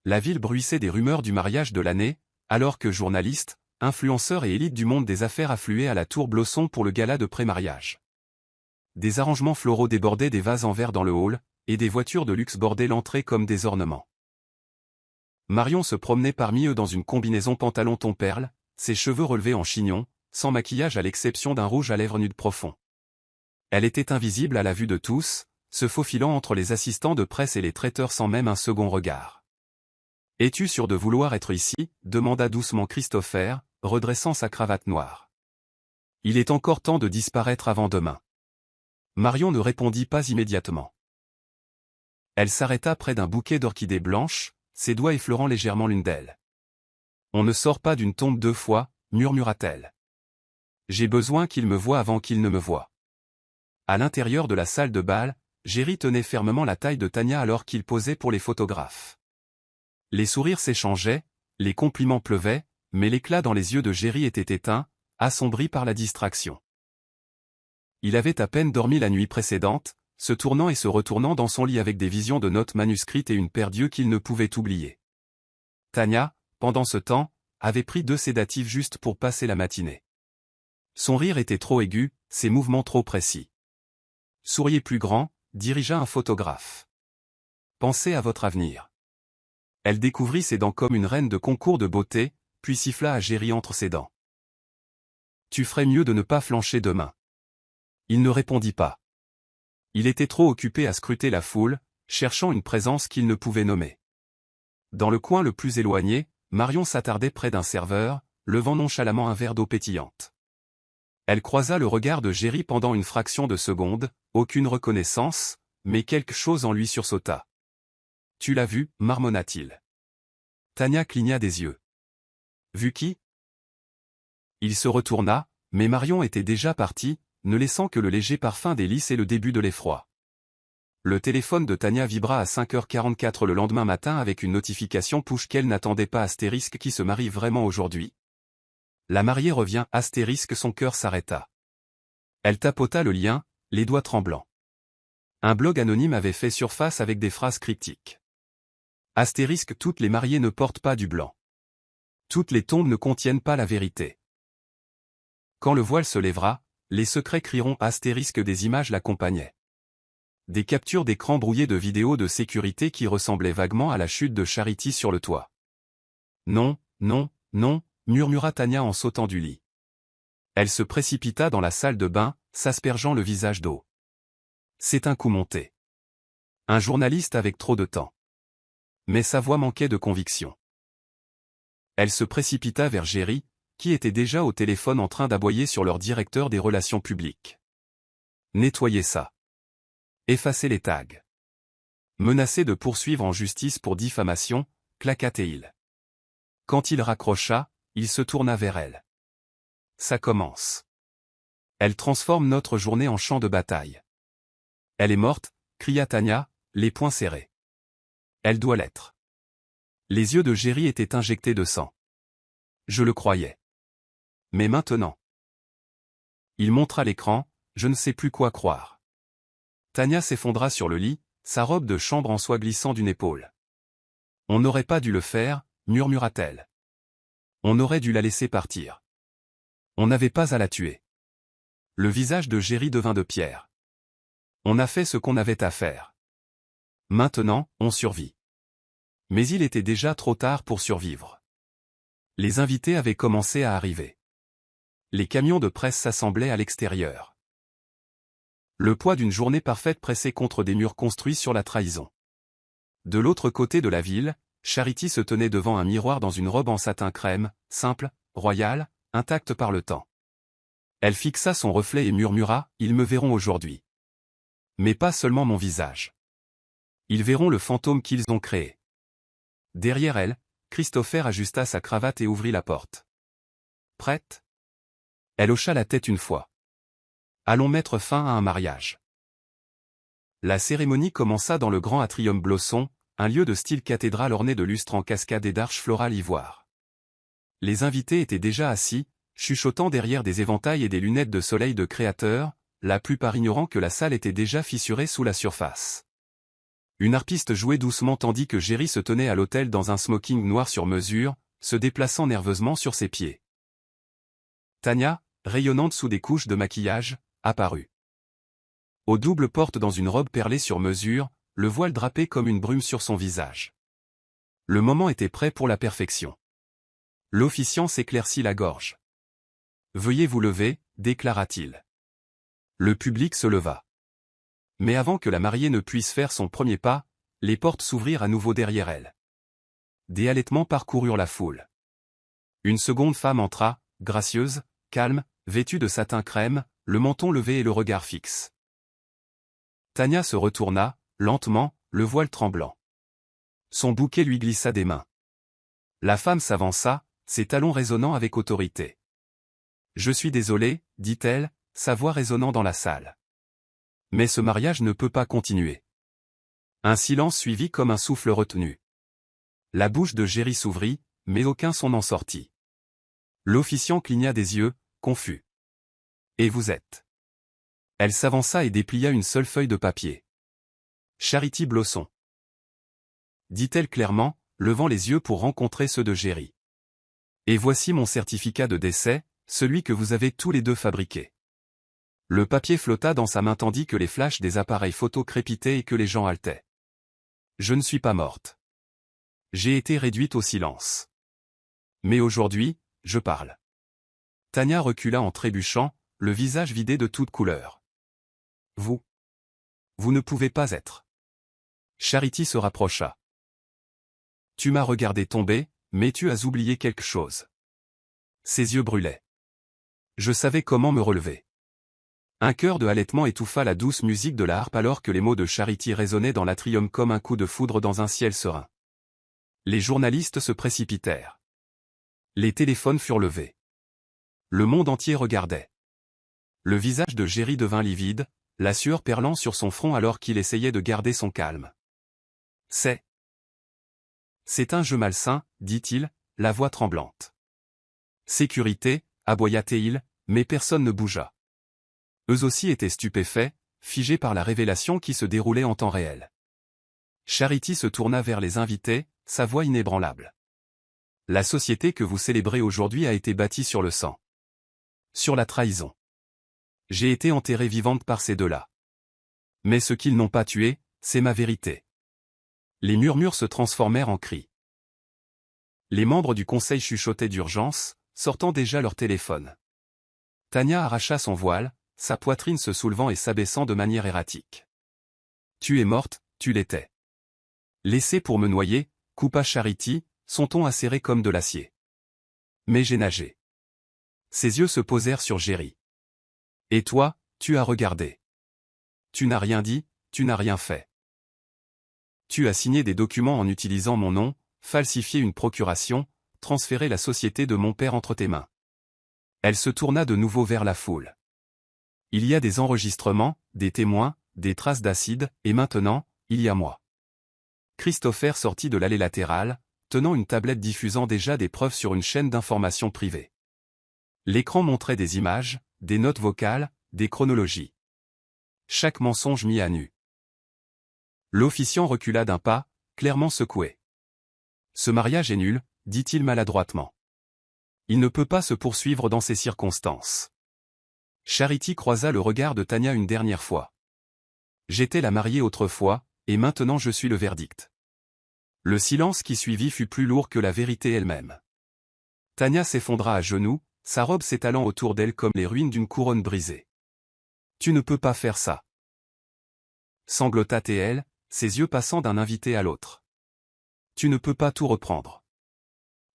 La ville bruissait des rumeurs du mariage de l'année, alors que journalistes, influenceurs et élites du monde des affaires affluaient à la tour Blossom pour le gala de pré-mariage. Des arrangements floraux débordaient des vases en verre dans le hall, et des voitures de luxe bordaient l'entrée comme des ornements. Marion se promenait parmi eux dans une combinaison pantalon ton perle, ses cheveux relevés en chignon, sans maquillage à l'exception d'un rouge à lèvres nude profond. Elle était invisible à la vue de tous, se faufilant entre les assistants de presse et les traiteurs sans même un second regard. « Es-tu sûr de vouloir être ici ?» demanda doucement Christopher, redressant sa cravate noire. « Il est encore temps de disparaître avant demain. » Marion ne répondit pas immédiatement. Elle s'arrêta près d'un bouquet d'orchidées blanches, ses doigts effleurant légèrement l'une d'elles. « On ne sort pas d'une tombe 2 fois, murmura-t-elle. J'ai besoin qu'il me voie avant qu'il ne me voie. » À l'intérieur de la salle de bal, Jerry tenait fermement la taille de Tania alors qu'il posait pour les photographes. Les sourires s'échangeaient, les compliments pleuvaient, mais l'éclat dans les yeux de Jerry était éteint, assombri par la distraction. Il avait à peine dormi la nuit précédente, se tournant et se retournant dans son lit avec des visions de notes manuscrites et une paire d'yeux qu'il ne pouvait oublier. Tania, pendant ce temps, avait pris 2 sédatifs juste pour passer la matinée. Son rire était trop aigu, ses mouvements trop précis. « Souriez plus grand », dirigea un photographe. « Pensez à votre avenir. » Elle découvrit ses dents comme une reine de concours de beauté, puis siffla à Jerry entre ses dents. « Tu ferais mieux de ne pas flancher demain. » Il ne répondit pas. Il était trop occupé à scruter la foule, cherchant une présence qu'il ne pouvait nommer. Dans le coin le plus éloigné, Marion s'attardait près d'un serveur, levant nonchalamment un verre d'eau pétillante. Elle croisa le regard de Jerry pendant une fraction de seconde, aucune reconnaissance, mais quelque chose en lui sursauta. « Tu l'as vu » marmonna-t-il. Tania cligna des yeux. « Vu qui ?» Il se retourna, mais Marion était déjà partie, ne laissant que le léger parfum des lys et le début de l'effroi. Le téléphone de Tania vibra à 5h44 le lendemain matin avec une notification push qu'elle n'attendait pas. Astérisque qui se marie vraiment aujourd'hui. La mariée revient. Astérisque son cœur s'arrêta. Elle tapota le lien, les doigts tremblants. Un blog anonyme avait fait surface avec des phrases cryptiques. Astérisque toutes les mariées ne portent pas du blanc. Toutes les tombes ne contiennent pas la vérité. Quand le voile se lèvera, les secrets crieront. Astérisque des images l'accompagnaient. Des captures d'écran brouillées de vidéos de sécurité qui ressemblaient vaguement à la chute de Charity sur le toit. Non, non, non, murmura Tania en sautant du lit. Elle se précipita dans la salle de bain, s'aspergeant le visage d'eau. C'est un coup monté. Un journaliste avec trop de temps. Mais sa voix manquait de conviction. Elle se précipita vers Jerry, qui était déjà au téléphone en train d'aboyer sur leur directeur des relations publiques. Nettoyez ça. Effacez les tags. Menacé de poursuivre en justice pour diffamation, claqua-t-il. Quand il raccrocha, il se tourna vers elle. Ça commence. Elle transforme notre journée en champ de bataille. Elle est morte, cria Tania, les poings serrés. Elle doit l'être. Les yeux de Jerry étaient injectés de sang. Je le croyais. Mais maintenant. Il montra l'écran, je ne sais plus quoi croire. Tania s'effondra sur le lit, sa robe de chambre en soie glissant d'une épaule. On n'aurait pas dû le faire, murmura-t-elle. On aurait dû la laisser partir. On n'avait pas à la tuer. Le visage de Jerry devint de pierre. On a fait ce qu'on avait à faire. Maintenant, on survit. Mais il était déjà trop tard pour survivre. Les invités avaient commencé à arriver. Les camions de presse s'assemblaient à l'extérieur. Le poids d'une journée parfaite pressée contre des murs construits sur la trahison. De l'autre côté de la ville, Charity se tenait devant un miroir dans une robe en satin crème, simple, royale, intacte par le temps. Elle fixa son reflet et murmura, « Ils me verront aujourd'hui. Mais pas seulement mon visage. Ils verront le fantôme qu'ils ont créé. » Derrière elle, Christopher ajusta sa cravate et ouvrit la porte. « Prête ?» Elle hocha la tête une fois. Allons mettre fin à un mariage. La cérémonie commença dans le grand atrium Blosson, un lieu de style cathédrale orné de lustres en cascade et d'arches florales ivoire. Les invités étaient déjà assis, chuchotant derrière des éventails et des lunettes de soleil de créateurs, la plupart ignorant que la salle était déjà fissurée sous la surface. Une harpiste jouait doucement tandis que Jerry se tenait à l'autel dans un smoking noir sur mesure, se déplaçant nerveusement sur ses pieds. Tania, rayonnante sous des couches de maquillage, apparut. Aux doubles portes dans une robe perlée sur mesure, le voile drapé comme une brume sur son visage. Le moment était prêt pour la perfection. L'officiant s'éclaircit la gorge. « Veuillez vous lever », déclara-t-il. Le public se leva. Mais avant que la mariée ne puisse faire son premier pas, les portes s'ouvrirent à nouveau derrière elle. Des halètements parcoururent la foule. Une seconde femme entra, gracieuse, calme, vêtue de satin crème, le menton levé et le regard fixe. Tania se retourna, lentement, le voile tremblant. Son bouquet lui glissa des mains. La femme s'avança, ses talons résonnant avec autorité. « Je suis désolée, dit-elle, sa voix résonnant dans la salle. Mais ce mariage ne peut pas continuer. » Un silence suivit comme un souffle retenu. La bouche de Jerry s'ouvrit, mais aucun son n'en sortit. L'officiant cligna des yeux, confus. « Et vous êtes ?» Elle s'avança et déplia une seule feuille de papier. « Charity Blosson. » dit-elle clairement, levant les yeux pour rencontrer ceux de Jerry. « Et voici mon certificat de décès, celui que vous avez tous les deux fabriqué. » Le papier flotta dans sa main tandis que les flashs des appareils photo crépitaient et que les gens haletaient. « Je ne suis pas morte. J'ai été réduite au silence. Mais aujourd'hui, je parle. » Tania recula en trébuchant, le visage vidé de toute couleur. « Vous ne pouvez pas être. » Charity se rapprocha. « Tu m'as regardé tomber, mais tu as oublié quelque chose. » Ses yeux brûlaient. Je savais comment me relever. Un chœur de halètement étouffa la douce musique de la harpe alors que les mots de Charity résonnaient dans l'atrium comme un coup de foudre dans un ciel serein. Les journalistes se précipitèrent. Les téléphones furent levés. Le monde entier regardait. Le visage de Jerry devint livide, la sueur perlant sur son front alors qu'il essayait de garder son calme. « C'est un jeu malsain, dit-il, la voix tremblante. « Sécurité, aboya-t-il, mais personne ne bougea. Eux aussi étaient stupéfaits, figés par la révélation qui se déroulait en temps réel. Charity se tourna vers les invités, sa voix inébranlable. « La société que vous célébrez aujourd'hui a été bâtie sur le sang. Sur la trahison. J'ai été enterrée vivante par ces deux-là. Mais ce qu'ils n'ont pas tué, c'est ma vérité. » Les murmures se transformèrent en cris. Les membres du conseil chuchotaient d'urgence, sortant déjà leur téléphone. Tania arracha son voile, sa poitrine se soulevant et s'abaissant de manière erratique. « Tu es morte, tu l'étais. Laissée pour me noyer, » coupa Charity, son ton acéré comme de l'acier. « Mais j'ai nagé. » Ses yeux se posèrent sur Jerry. « Et toi, tu as regardé. Tu n'as rien dit, tu n'as rien fait. Tu as signé des documents en utilisant mon nom, falsifié une procuration, transféré la société de mon père entre tes mains. » Elle se tourna de nouveau vers la foule. « Il y a des enregistrements, des témoins, des traces d'acide, et maintenant, il y a moi. » Christopher sortit de l'allée latérale, tenant une tablette diffusant déjà des preuves sur une chaîne d'information privée. L'écran montrait des images, des notes vocales, des chronologies. Chaque mensonge mis à nu. L'officiant recula d'un pas, clairement secoué. « Ce mariage est nul, » dit-il maladroitement. « Il ne peut pas se poursuivre dans ces circonstances. » Charity croisa le regard de Tania une dernière fois. « J'étais la mariée autrefois, et maintenant je suis le verdict. » Le silence qui suivit fut plus lourd que la vérité elle-même. Tania s'effondra à genoux, sa robe s'étalant autour d'elle comme les ruines d'une couronne brisée. « Tu ne peux pas faire ça. » Sanglota-t-elle, ses yeux passant d'un invité à l'autre. « Tu ne peux pas tout reprendre. »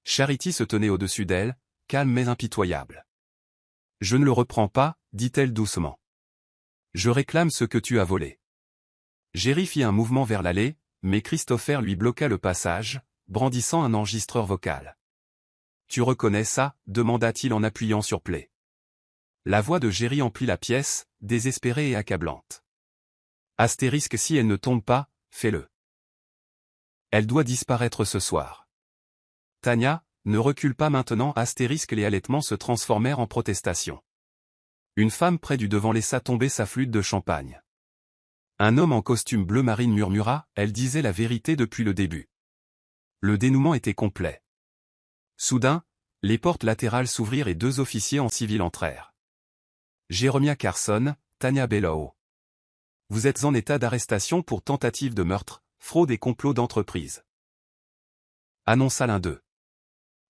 Charity se tenait au-dessus d'elle, calme mais impitoyable. « Je ne le reprends pas, » dit-elle doucement. « Je réclame ce que tu as volé. » Jerry fit un mouvement vers l'allée, mais Christopher lui bloqua le passage, brandissant un enregistreur vocal. « Tu reconnais ça ?» demanda-t-il en appuyant sur play. La voix de Géry emplit la pièce, désespérée et accablante. Astérisque si elle ne tombe pas, fais-le. Elle doit disparaître ce soir. Tania, ne recule pas maintenant. Astérisque les halètements se transformèrent en protestation. Une femme près du devant laissa tomber sa flûte de champagne. Un homme en costume bleu marine murmura, elle disait la vérité depuis le début. Le dénouement était complet. Soudain, les portes latérales s'ouvrirent et 2 officiers en civil entrèrent. Jeremiah Carson, Tania Bellow. Vous êtes en état d'arrestation pour tentative de meurtre, fraude et complot d'entreprise. Annonça l'un d'eux.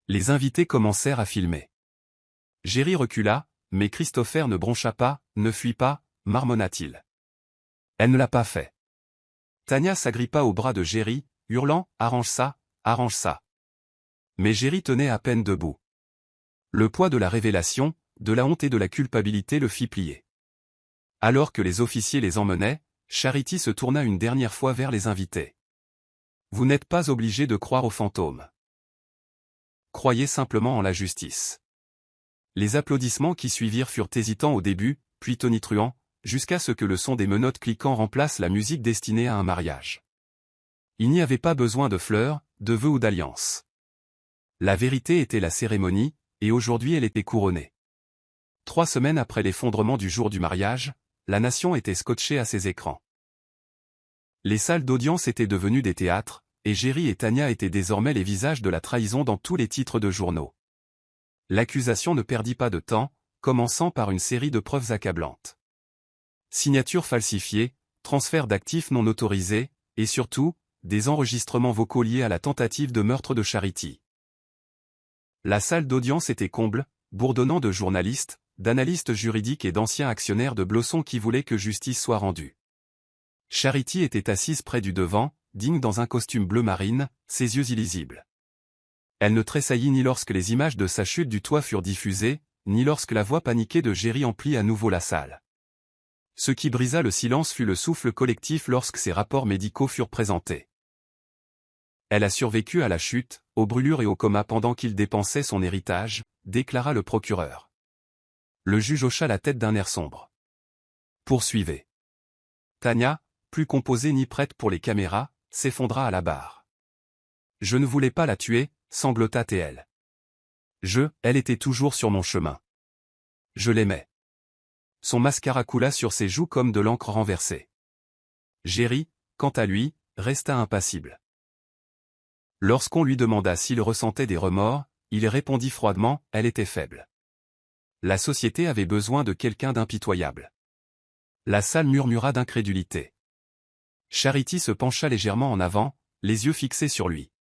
Les invités commencèrent à filmer. Géry recula, mais Christopher ne broncha pas, ne fuit pas, marmonna-t-il. Elle ne l'a pas fait. Tania s'agrippa au bras de Géry, hurlant, arrange ça, arrange ça. Mais Géry tenait à peine debout. Le poids de la révélation, de la honte et de la culpabilité le fit plier. Alors que les officiers les emmenaient, Charity se tourna une dernière fois vers les invités. Vous n'êtes pas obligés de croire aux fantômes. Croyez simplement en la justice. Les applaudissements qui suivirent furent hésitants au début, puis tonitruants, jusqu'à ce que le son des menottes cliquant remplace la musique destinée à un mariage. Il n'y avait pas besoin de fleurs, de vœux ou d'alliances. La vérité était la cérémonie, et aujourd'hui elle était couronnée. 3 semaines après l'effondrement du jour du mariage, la nation était scotchée à ses écrans. Les salles d'audience étaient devenues des théâtres, et Géry et Tania étaient désormais les visages de la trahison dans tous les titres de journaux. L'accusation ne perdit pas de temps, commençant par une série de preuves accablantes. Signatures falsifiées, transferts d'actifs non autorisés, et surtout, des enregistrements vocaux liés à la tentative de meurtre de Charity. La salle d'audience était comble, bourdonnant de journalistes, d'analystes juridiques et d'anciens actionnaires de Blosson qui voulaient que justice soit rendue. Charity était assise près du devant, digne dans un costume bleu marine, ses yeux illisibles. Elle ne tressaillit ni lorsque les images de sa chute du toit furent diffusées, ni lorsque la voix paniquée de Géry emplit à nouveau la salle. Ce qui brisa le silence fut le souffle collectif lorsque ces rapports médicaux furent présentés. Elle a survécu à la chute, aux brûlures et au coma pendant qu'il dépensait son héritage, déclara le procureur. Le juge hocha la tête d'un air sombre. Poursuivez. Tania, plus composée ni prête pour les caméras, s'effondra à la barre. Je ne voulais pas la tuer, sanglota elle. Elle était toujours sur mon chemin. Je l'aimais. Son mascara coula sur ses joues comme de l'encre renversée. Géry, quant à lui, resta impassible. Lorsqu'on lui demanda s'il ressentait des remords, il répondit froidement, elle était faible. La société avait besoin de quelqu'un d'impitoyable. La salle murmura d'incrédulité. Charity se pencha légèrement en avant, les yeux fixés sur lui.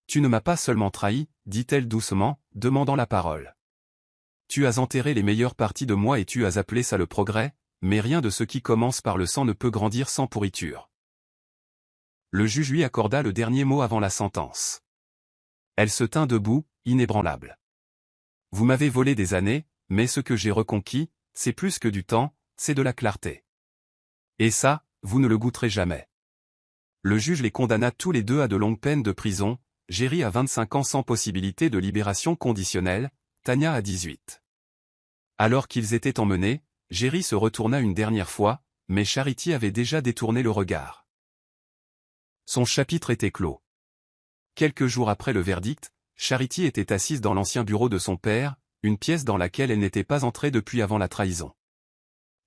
Tu ne m'as pas seulement trahi, dit-elle doucement, demandant la parole. Tu as enterré les meilleures parties de moi et tu as appelé ça le progrès, mais rien de ce qui commence par le sang ne peut grandir sans pourriture. Le juge lui accorda le dernier mot avant la sentence. Elle se tint debout, inébranlable. Vous m'avez volé des années, mais ce que j'ai reconquis, c'est plus que du temps, c'est de la clarté. Et ça, vous ne le goûterez jamais. Le juge les condamna tous les deux à de longues peines de prison, Géry à 25 ans sans possibilité de libération conditionnelle, Tania à 18. Alors qu'ils étaient emmenés, Géry se retourna une dernière fois, mais Charity avait déjà détourné le regard. Son chapitre était clos. Quelques jours après le verdict, Charity était assise dans l'ancien bureau de son père, une pièce dans laquelle elle n'était pas entrée depuis avant la trahison.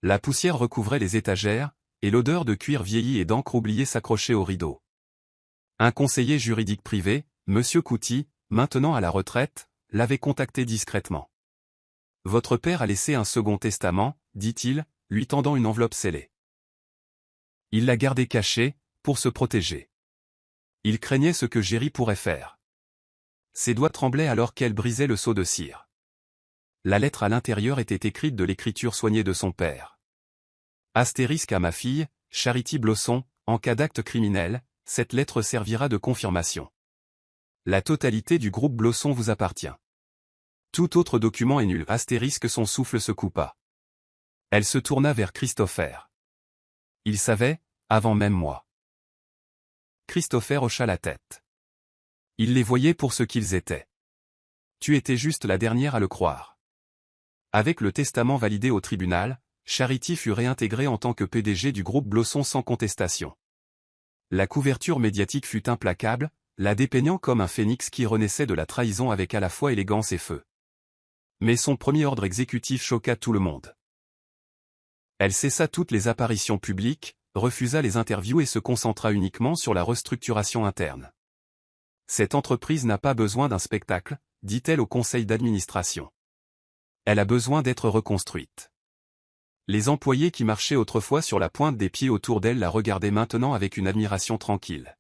La poussière recouvrait les étagères, et l'odeur de cuir vieilli et d'encre oubliée s'accrochait aux rideaux. Un conseiller juridique privé, M. Couty, maintenant à la retraite, l'avait contacté discrètement. Votre père a laissé un second testament, dit-il, lui tendant une enveloppe scellée. Il l'a gardée cachée, pour se protéger. Il craignait ce que Géry pourrait faire. Ses doigts tremblaient alors qu'elle brisait le seau de cire. La lettre à l'intérieur était écrite de l'écriture soignée de son père. Astérisque à ma fille, Charity Blosson, en cas d'acte criminel, cette lettre servira de confirmation. La totalité du groupe Blosson vous appartient. Tout autre document est nul. Astérisque son souffle se coupa. Elle se tourna vers Christopher. Il savait, avant même moi. Christopher hocha la tête. Il les voyait pour ce qu'ils étaient. Tu étais juste la dernière à le croire. Avec le testament validé au tribunal, Charity fut réintégrée en tant que PDG du groupe Blosson sans contestation. La couverture médiatique fut implacable, la dépeignant comme un phénix qui renaissait de la trahison avec à la fois élégance et feu. Mais son premier ordre exécutif choqua tout le monde. Elle cessa toutes les apparitions publiques, refusa les interviews et se concentra uniquement sur la restructuration interne. Cette entreprise n'a pas besoin d'un spectacle, dit-elle au conseil d'administration. Elle a besoin d'être reconstruite. Les employés qui marchaient autrefois sur la pointe des pieds autour d'elle la regardaient maintenant avec une admiration tranquille.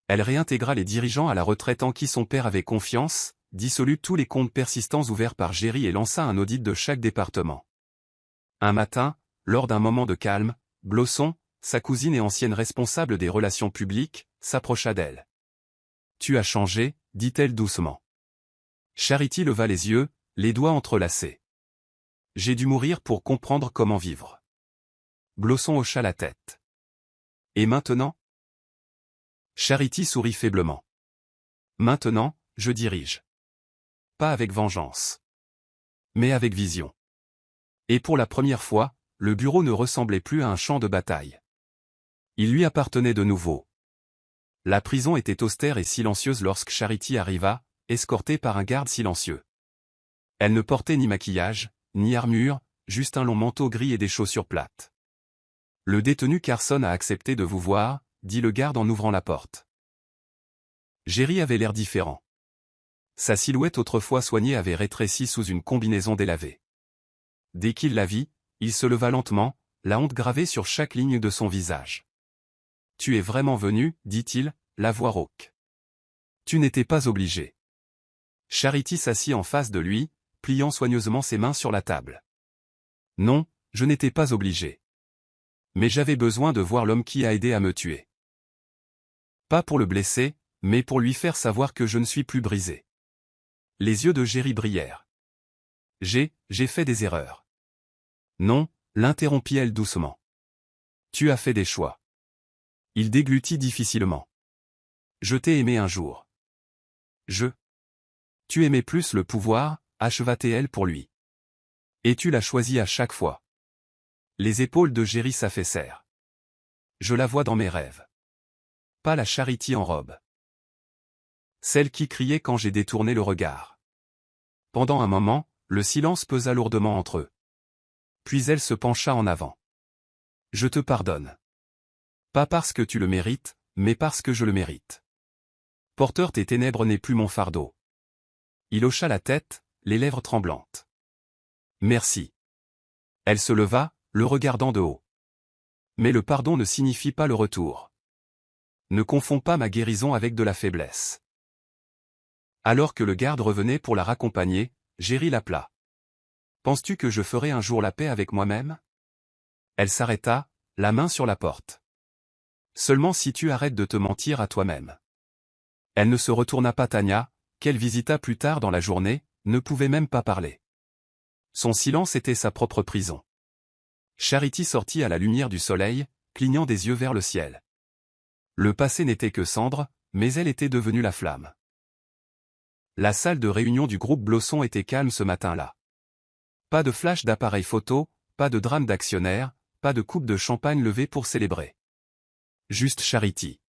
Elle réintégra les dirigeants à la retraite en qui son père avait confiance, dissolut tous les comptes persistants ouverts par Géry et lança un audit de chaque département. Un matin, lors d'un moment de calme, Blosson, sa cousine et ancienne responsable des relations publiques, s'approcha d'elle. « Tu as changé », dit-elle doucement. Charity leva les yeux, les doigts entrelacés. « J'ai dû mourir pour comprendre comment vivre. » Blosson hocha la tête. « Et maintenant ?» Charity sourit faiblement. « Maintenant, je dirige. Pas avec vengeance. Mais avec vision. » Et pour la première fois, le bureau ne ressemblait plus à un champ de bataille. Il lui appartenait de nouveau. La prison était austère et silencieuse lorsque Charity arriva, escortée par un garde silencieux. Elle ne portait ni maquillage, ni armure, juste un long manteau gris et des chaussures plates. « Le détenu Carson a accepté de vous voir », dit le garde en ouvrant la porte. Géry avait l'air différent. Sa silhouette autrefois soignée avait rétréci sous une combinaison délavée. Dès qu'il la vit, il se leva lentement, la honte gravée sur chaque ligne de son visage. « Tu es vraiment venu, dit-il, la voix rauque. Tu n'étais pas obligé. » Charity s'assit en face de lui, pliant soigneusement ses mains sur la table. « Non, je n'étais pas obligé. Mais j'avais besoin de voir l'homme qui a aidé à me tuer. Pas pour le blesser, mais pour lui faire savoir que je ne suis plus brisé. » Les yeux de Géry brillèrent. « J'ai fait des erreurs. » « Non, » l'interrompit-elle doucement. « Tu as fait des choix. » Il déglutit difficilement. « Je t'ai aimé un jour. »« Tu aimais plus le pouvoir » acheva-t-elle pour lui. « Et tu l'as choisi à chaque fois. » Les épaules de Géry s'affaissèrent. « Je la vois dans mes rêves. Pas la Charity en robe. Celle qui criait quand j'ai détourné le regard. » Pendant un moment, le silence pesa lourdement entre eux. Puis elle se pencha en avant. « Je te pardonne. Pas parce que tu le mérites, mais parce que je le mérite. Porteur tes ténèbres n'est plus mon fardeau. » Il hocha la tête, les lèvres tremblantes. « Merci. » Elle se leva, le regardant de haut. « Mais le pardon ne signifie pas le retour. Ne confonds pas ma guérison avec de la faiblesse. » Alors que le garde revenait pour la raccompagner, Géry l'appela. « Penses-tu que je ferai un jour la paix avec moi-même » Elle s'arrêta, la main sur la porte. « Seulement si tu arrêtes de te mentir à toi-même. » Elle ne se retourna pas. Tania, qu'elle visita plus tard dans la journée, ne pouvait même pas parler. Son silence était sa propre prison. Charity sortit à la lumière du soleil, clignant des yeux vers le ciel. Le passé n'était que cendre, mais elle était devenue la flamme. La salle de réunion du groupe Blosson était calme ce matin-là. Pas de flash d'appareil photo, pas de drame d'actionnaire, pas de coupe de champagne levée pour célébrer. Juste Charity.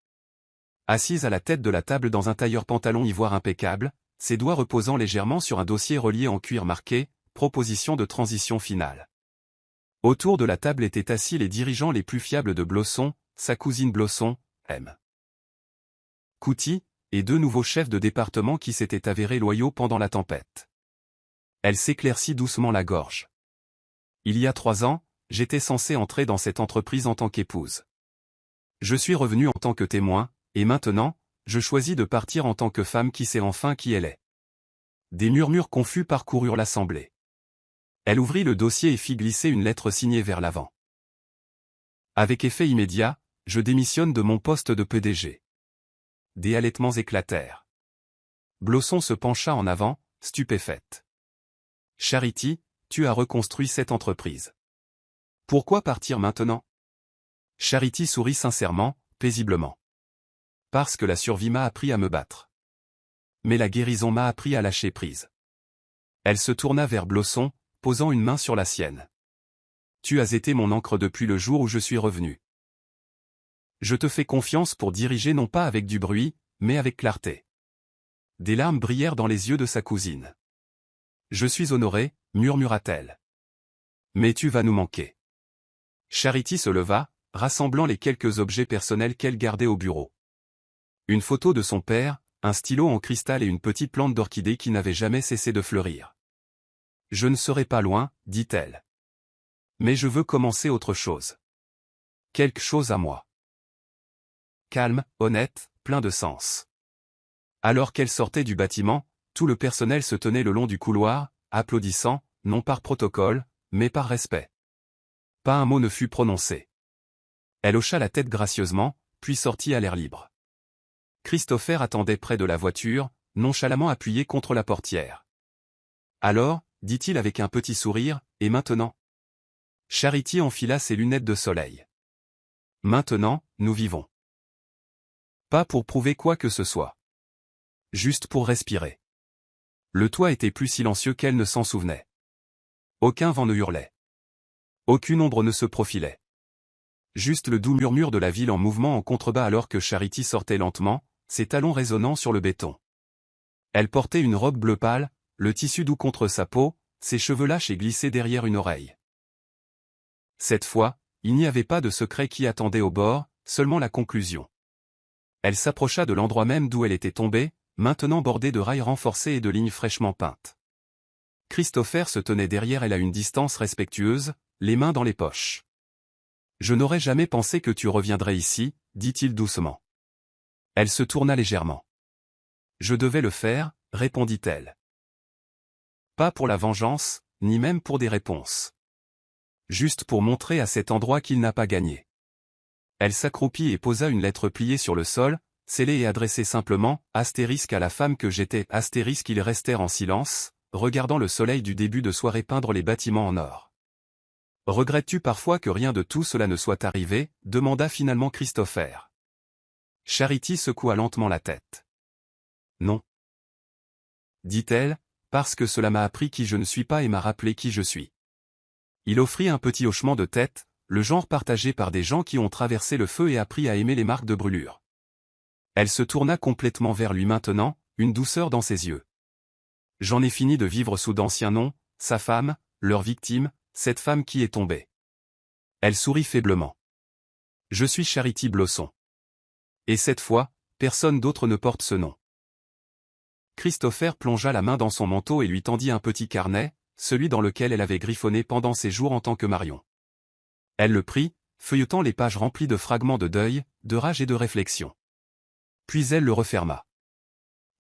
Assise à la tête de la table dans un tailleur pantalon ivoire impeccable, ses doigts reposant légèrement sur un dossier relié en cuir marqué « Proposition de transition finale ». Autour de la table étaient assis les dirigeants les plus fiables de Blosson, sa cousine Blosson, M. Couty, et deux nouveaux chefs de département qui s'étaient avérés loyaux pendant la tempête. Elle s'éclaircit doucement la gorge. « Il y a 3 ans, j'étais censé entrer dans cette entreprise en tant qu'épouse. Je suis revenue en tant que témoin, et maintenant, je choisis de partir en tant que femme qui sait enfin qui elle est. » Des murmures confus parcoururent l'assemblée. Elle ouvrit le dossier et fit glisser une lettre signée vers l'avant. « Avec effet immédiat, je démissionne de mon poste de PDG. » Des halètements éclatèrent. Blosson se pencha en avant, stupéfaite. « Charity, tu as reconstruit cette entreprise. Pourquoi partir maintenant ?» Charity sourit sincèrement, paisiblement. « Parce que la survie m'a appris à me battre. Mais la guérison m'a appris à lâcher prise. Elle se tourna vers Blosson, posant une main sur la sienne. Tu as été mon ancre depuis le jour où je suis revenu. Je te fais confiance pour diriger non pas avec du bruit, mais avec clarté. Des larmes brillèrent dans les yeux de sa cousine. Je suis honorée, murmura-t-elle. Mais tu vas nous manquer. Charity se leva, rassemblant les quelques objets personnels qu'elle gardait au bureau. Une photo de son père, un stylo en cristal et une petite plante d'orchidée qui n'avait jamais cessé de fleurir. Je ne serai pas loin, dit-elle. Mais je veux commencer autre chose. Quelque chose à moi. Calme, honnête, plein de sens. Alors qu'elle sortait du bâtiment, tout le personnel se tenait le long du couloir, applaudissant, non par protocole, mais par respect. Pas un mot ne fut prononcé. Elle hocha la tête gracieusement, puis sortit à l'air libre. Christopher attendait près de la voiture, nonchalamment appuyé contre la portière. Alors, dit-il avec un petit sourire, et maintenant? Charity enfila ses lunettes de soleil. Maintenant, nous vivons. Pas pour prouver quoi que ce soit. Juste pour respirer. Le toit était plus silencieux qu'elle ne s'en souvenait. Aucun vent ne hurlait. Aucune ombre ne se profilait. Juste le doux murmure de la ville en mouvement en contrebas alors que Charity sortait lentement, ses talons résonnant sur le béton. Elle portait une robe bleu pâle, le tissu doux contre sa peau, ses cheveux lâches et glissés derrière une oreille. Cette fois, il n'y avait pas de secret qui attendait au bord, seulement la conclusion. Elle s'approcha de l'endroit même d'où elle était tombée, maintenant bordé de rails renforcés et de lignes fraîchement peintes. Christopher se tenait derrière elle à une distance respectueuse, les mains dans les poches. « Je n'aurais jamais pensé que tu reviendrais ici, dit-il doucement. Elle se tourna légèrement. « Je devais le faire, répondit-elle. Pas pour la vengeance, ni même pour des réponses. Juste pour montrer à cet endroit qu'il n'a pas gagné. » Elle s'accroupit et posa une lettre pliée sur le sol, scellée et adressée simplement, astérisque à la femme que j'étais, astérisque. Ils restèrent en silence, regardant le soleil du début de soirée peindre les bâtiments en or. Regrettes-tu parfois que rien de tout cela ne soit arrivé, demanda finalement Christopher. Charity secoua lentement la tête. Non. Dit-elle, parce que cela m'a appris qui je ne suis pas et m'a rappelé qui je suis. Il offrit un petit hochement de tête, le genre partagé par des gens qui ont traversé le feu et appris à aimer les marques de brûlure. Elle se tourna complètement vers lui maintenant, une douceur dans ses yeux. J'en ai fini de vivre sous d'anciens noms, sa femme, leur victime, cette femme qui est tombée. Elle sourit faiblement. Je suis Charity Blosson. Et cette fois, personne d'autre ne porte ce nom. Christopher plongea la main dans son manteau et lui tendit un petit carnet, celui dans lequel elle avait griffonné pendant ses jours en tant que Marion. Elle le prit, feuilletant les pages remplies de fragments de deuil, de rage et de réflexion. Puis elle le referma.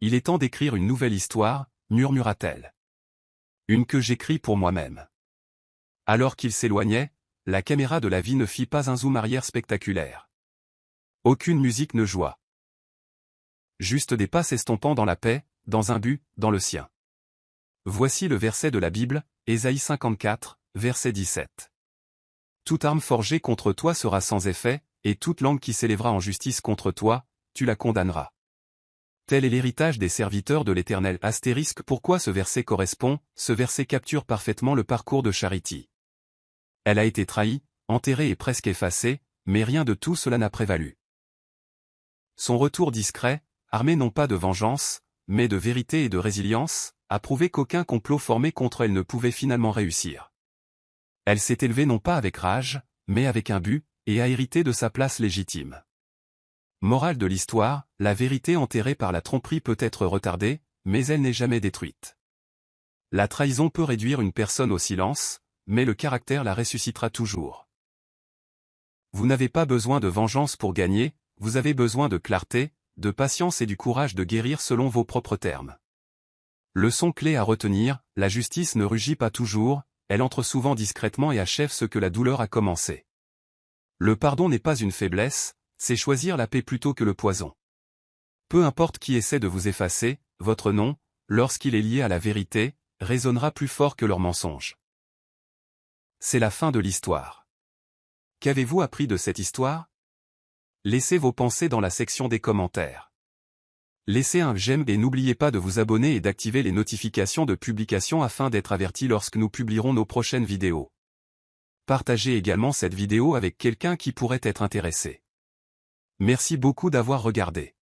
Il est temps d'écrire une nouvelle histoire, murmura-t-elle. Une que j'écris pour moi-même. Alors qu'il s'éloignait, la caméra de la vie ne fit pas un zoom arrière spectaculaire. Aucune musique ne joua. Juste des pas s'estompant dans la paix, dans un but, dans le sien. Voici le verset de la Bible, Ésaïe 54, verset 17. Toute arme forgée contre toi sera sans effet, et toute langue qui s'élèvera en justice contre toi, tu la condamneras. Tel est l'héritage des serviteurs de l'Éternel. Astérisque. Pourquoi ce verset correspond? Ce verset capture parfaitement le parcours de Charity. Elle a été trahie, enterrée et presque effacée, mais rien de tout cela n'a prévalu. Son retour discret, armé non pas de vengeance, mais de vérité et de résilience, a prouvé qu'aucun complot formé contre elle ne pouvait finalement réussir. Elle s'est élevée non pas avec rage, mais avec un but, et a hérité de sa place légitime. Morale de l'histoire, la vérité enterrée par la tromperie peut être retardée, mais elle n'est jamais détruite. La trahison peut réduire une personne au silence, mais le caractère la ressuscitera toujours. Vous n'avez pas besoin de vengeance pour gagner, vous avez besoin de clarté, de patience et du courage de guérir selon vos propres termes. Leçon clé à retenir, la justice ne rugit pas toujours, elle entre souvent discrètement et achève ce que la douleur a commencé. Le pardon n'est pas une faiblesse, c'est choisir la paix plutôt que le poison. Peu importe qui essaie de vous effacer, votre nom, lorsqu'il est lié à la vérité, résonnera plus fort que leurs mensonges. C'est la fin de l'histoire. Qu'avez-vous appris de cette histoire? Laissez vos pensées dans la section des commentaires. Laissez un j'aime et n'oubliez pas de vous abonner et d'activer les notifications de publication afin d'être averti lorsque nous publierons nos prochaines vidéos. Partagez également cette vidéo avec quelqu'un qui pourrait être intéressé. Merci beaucoup d'avoir regardé.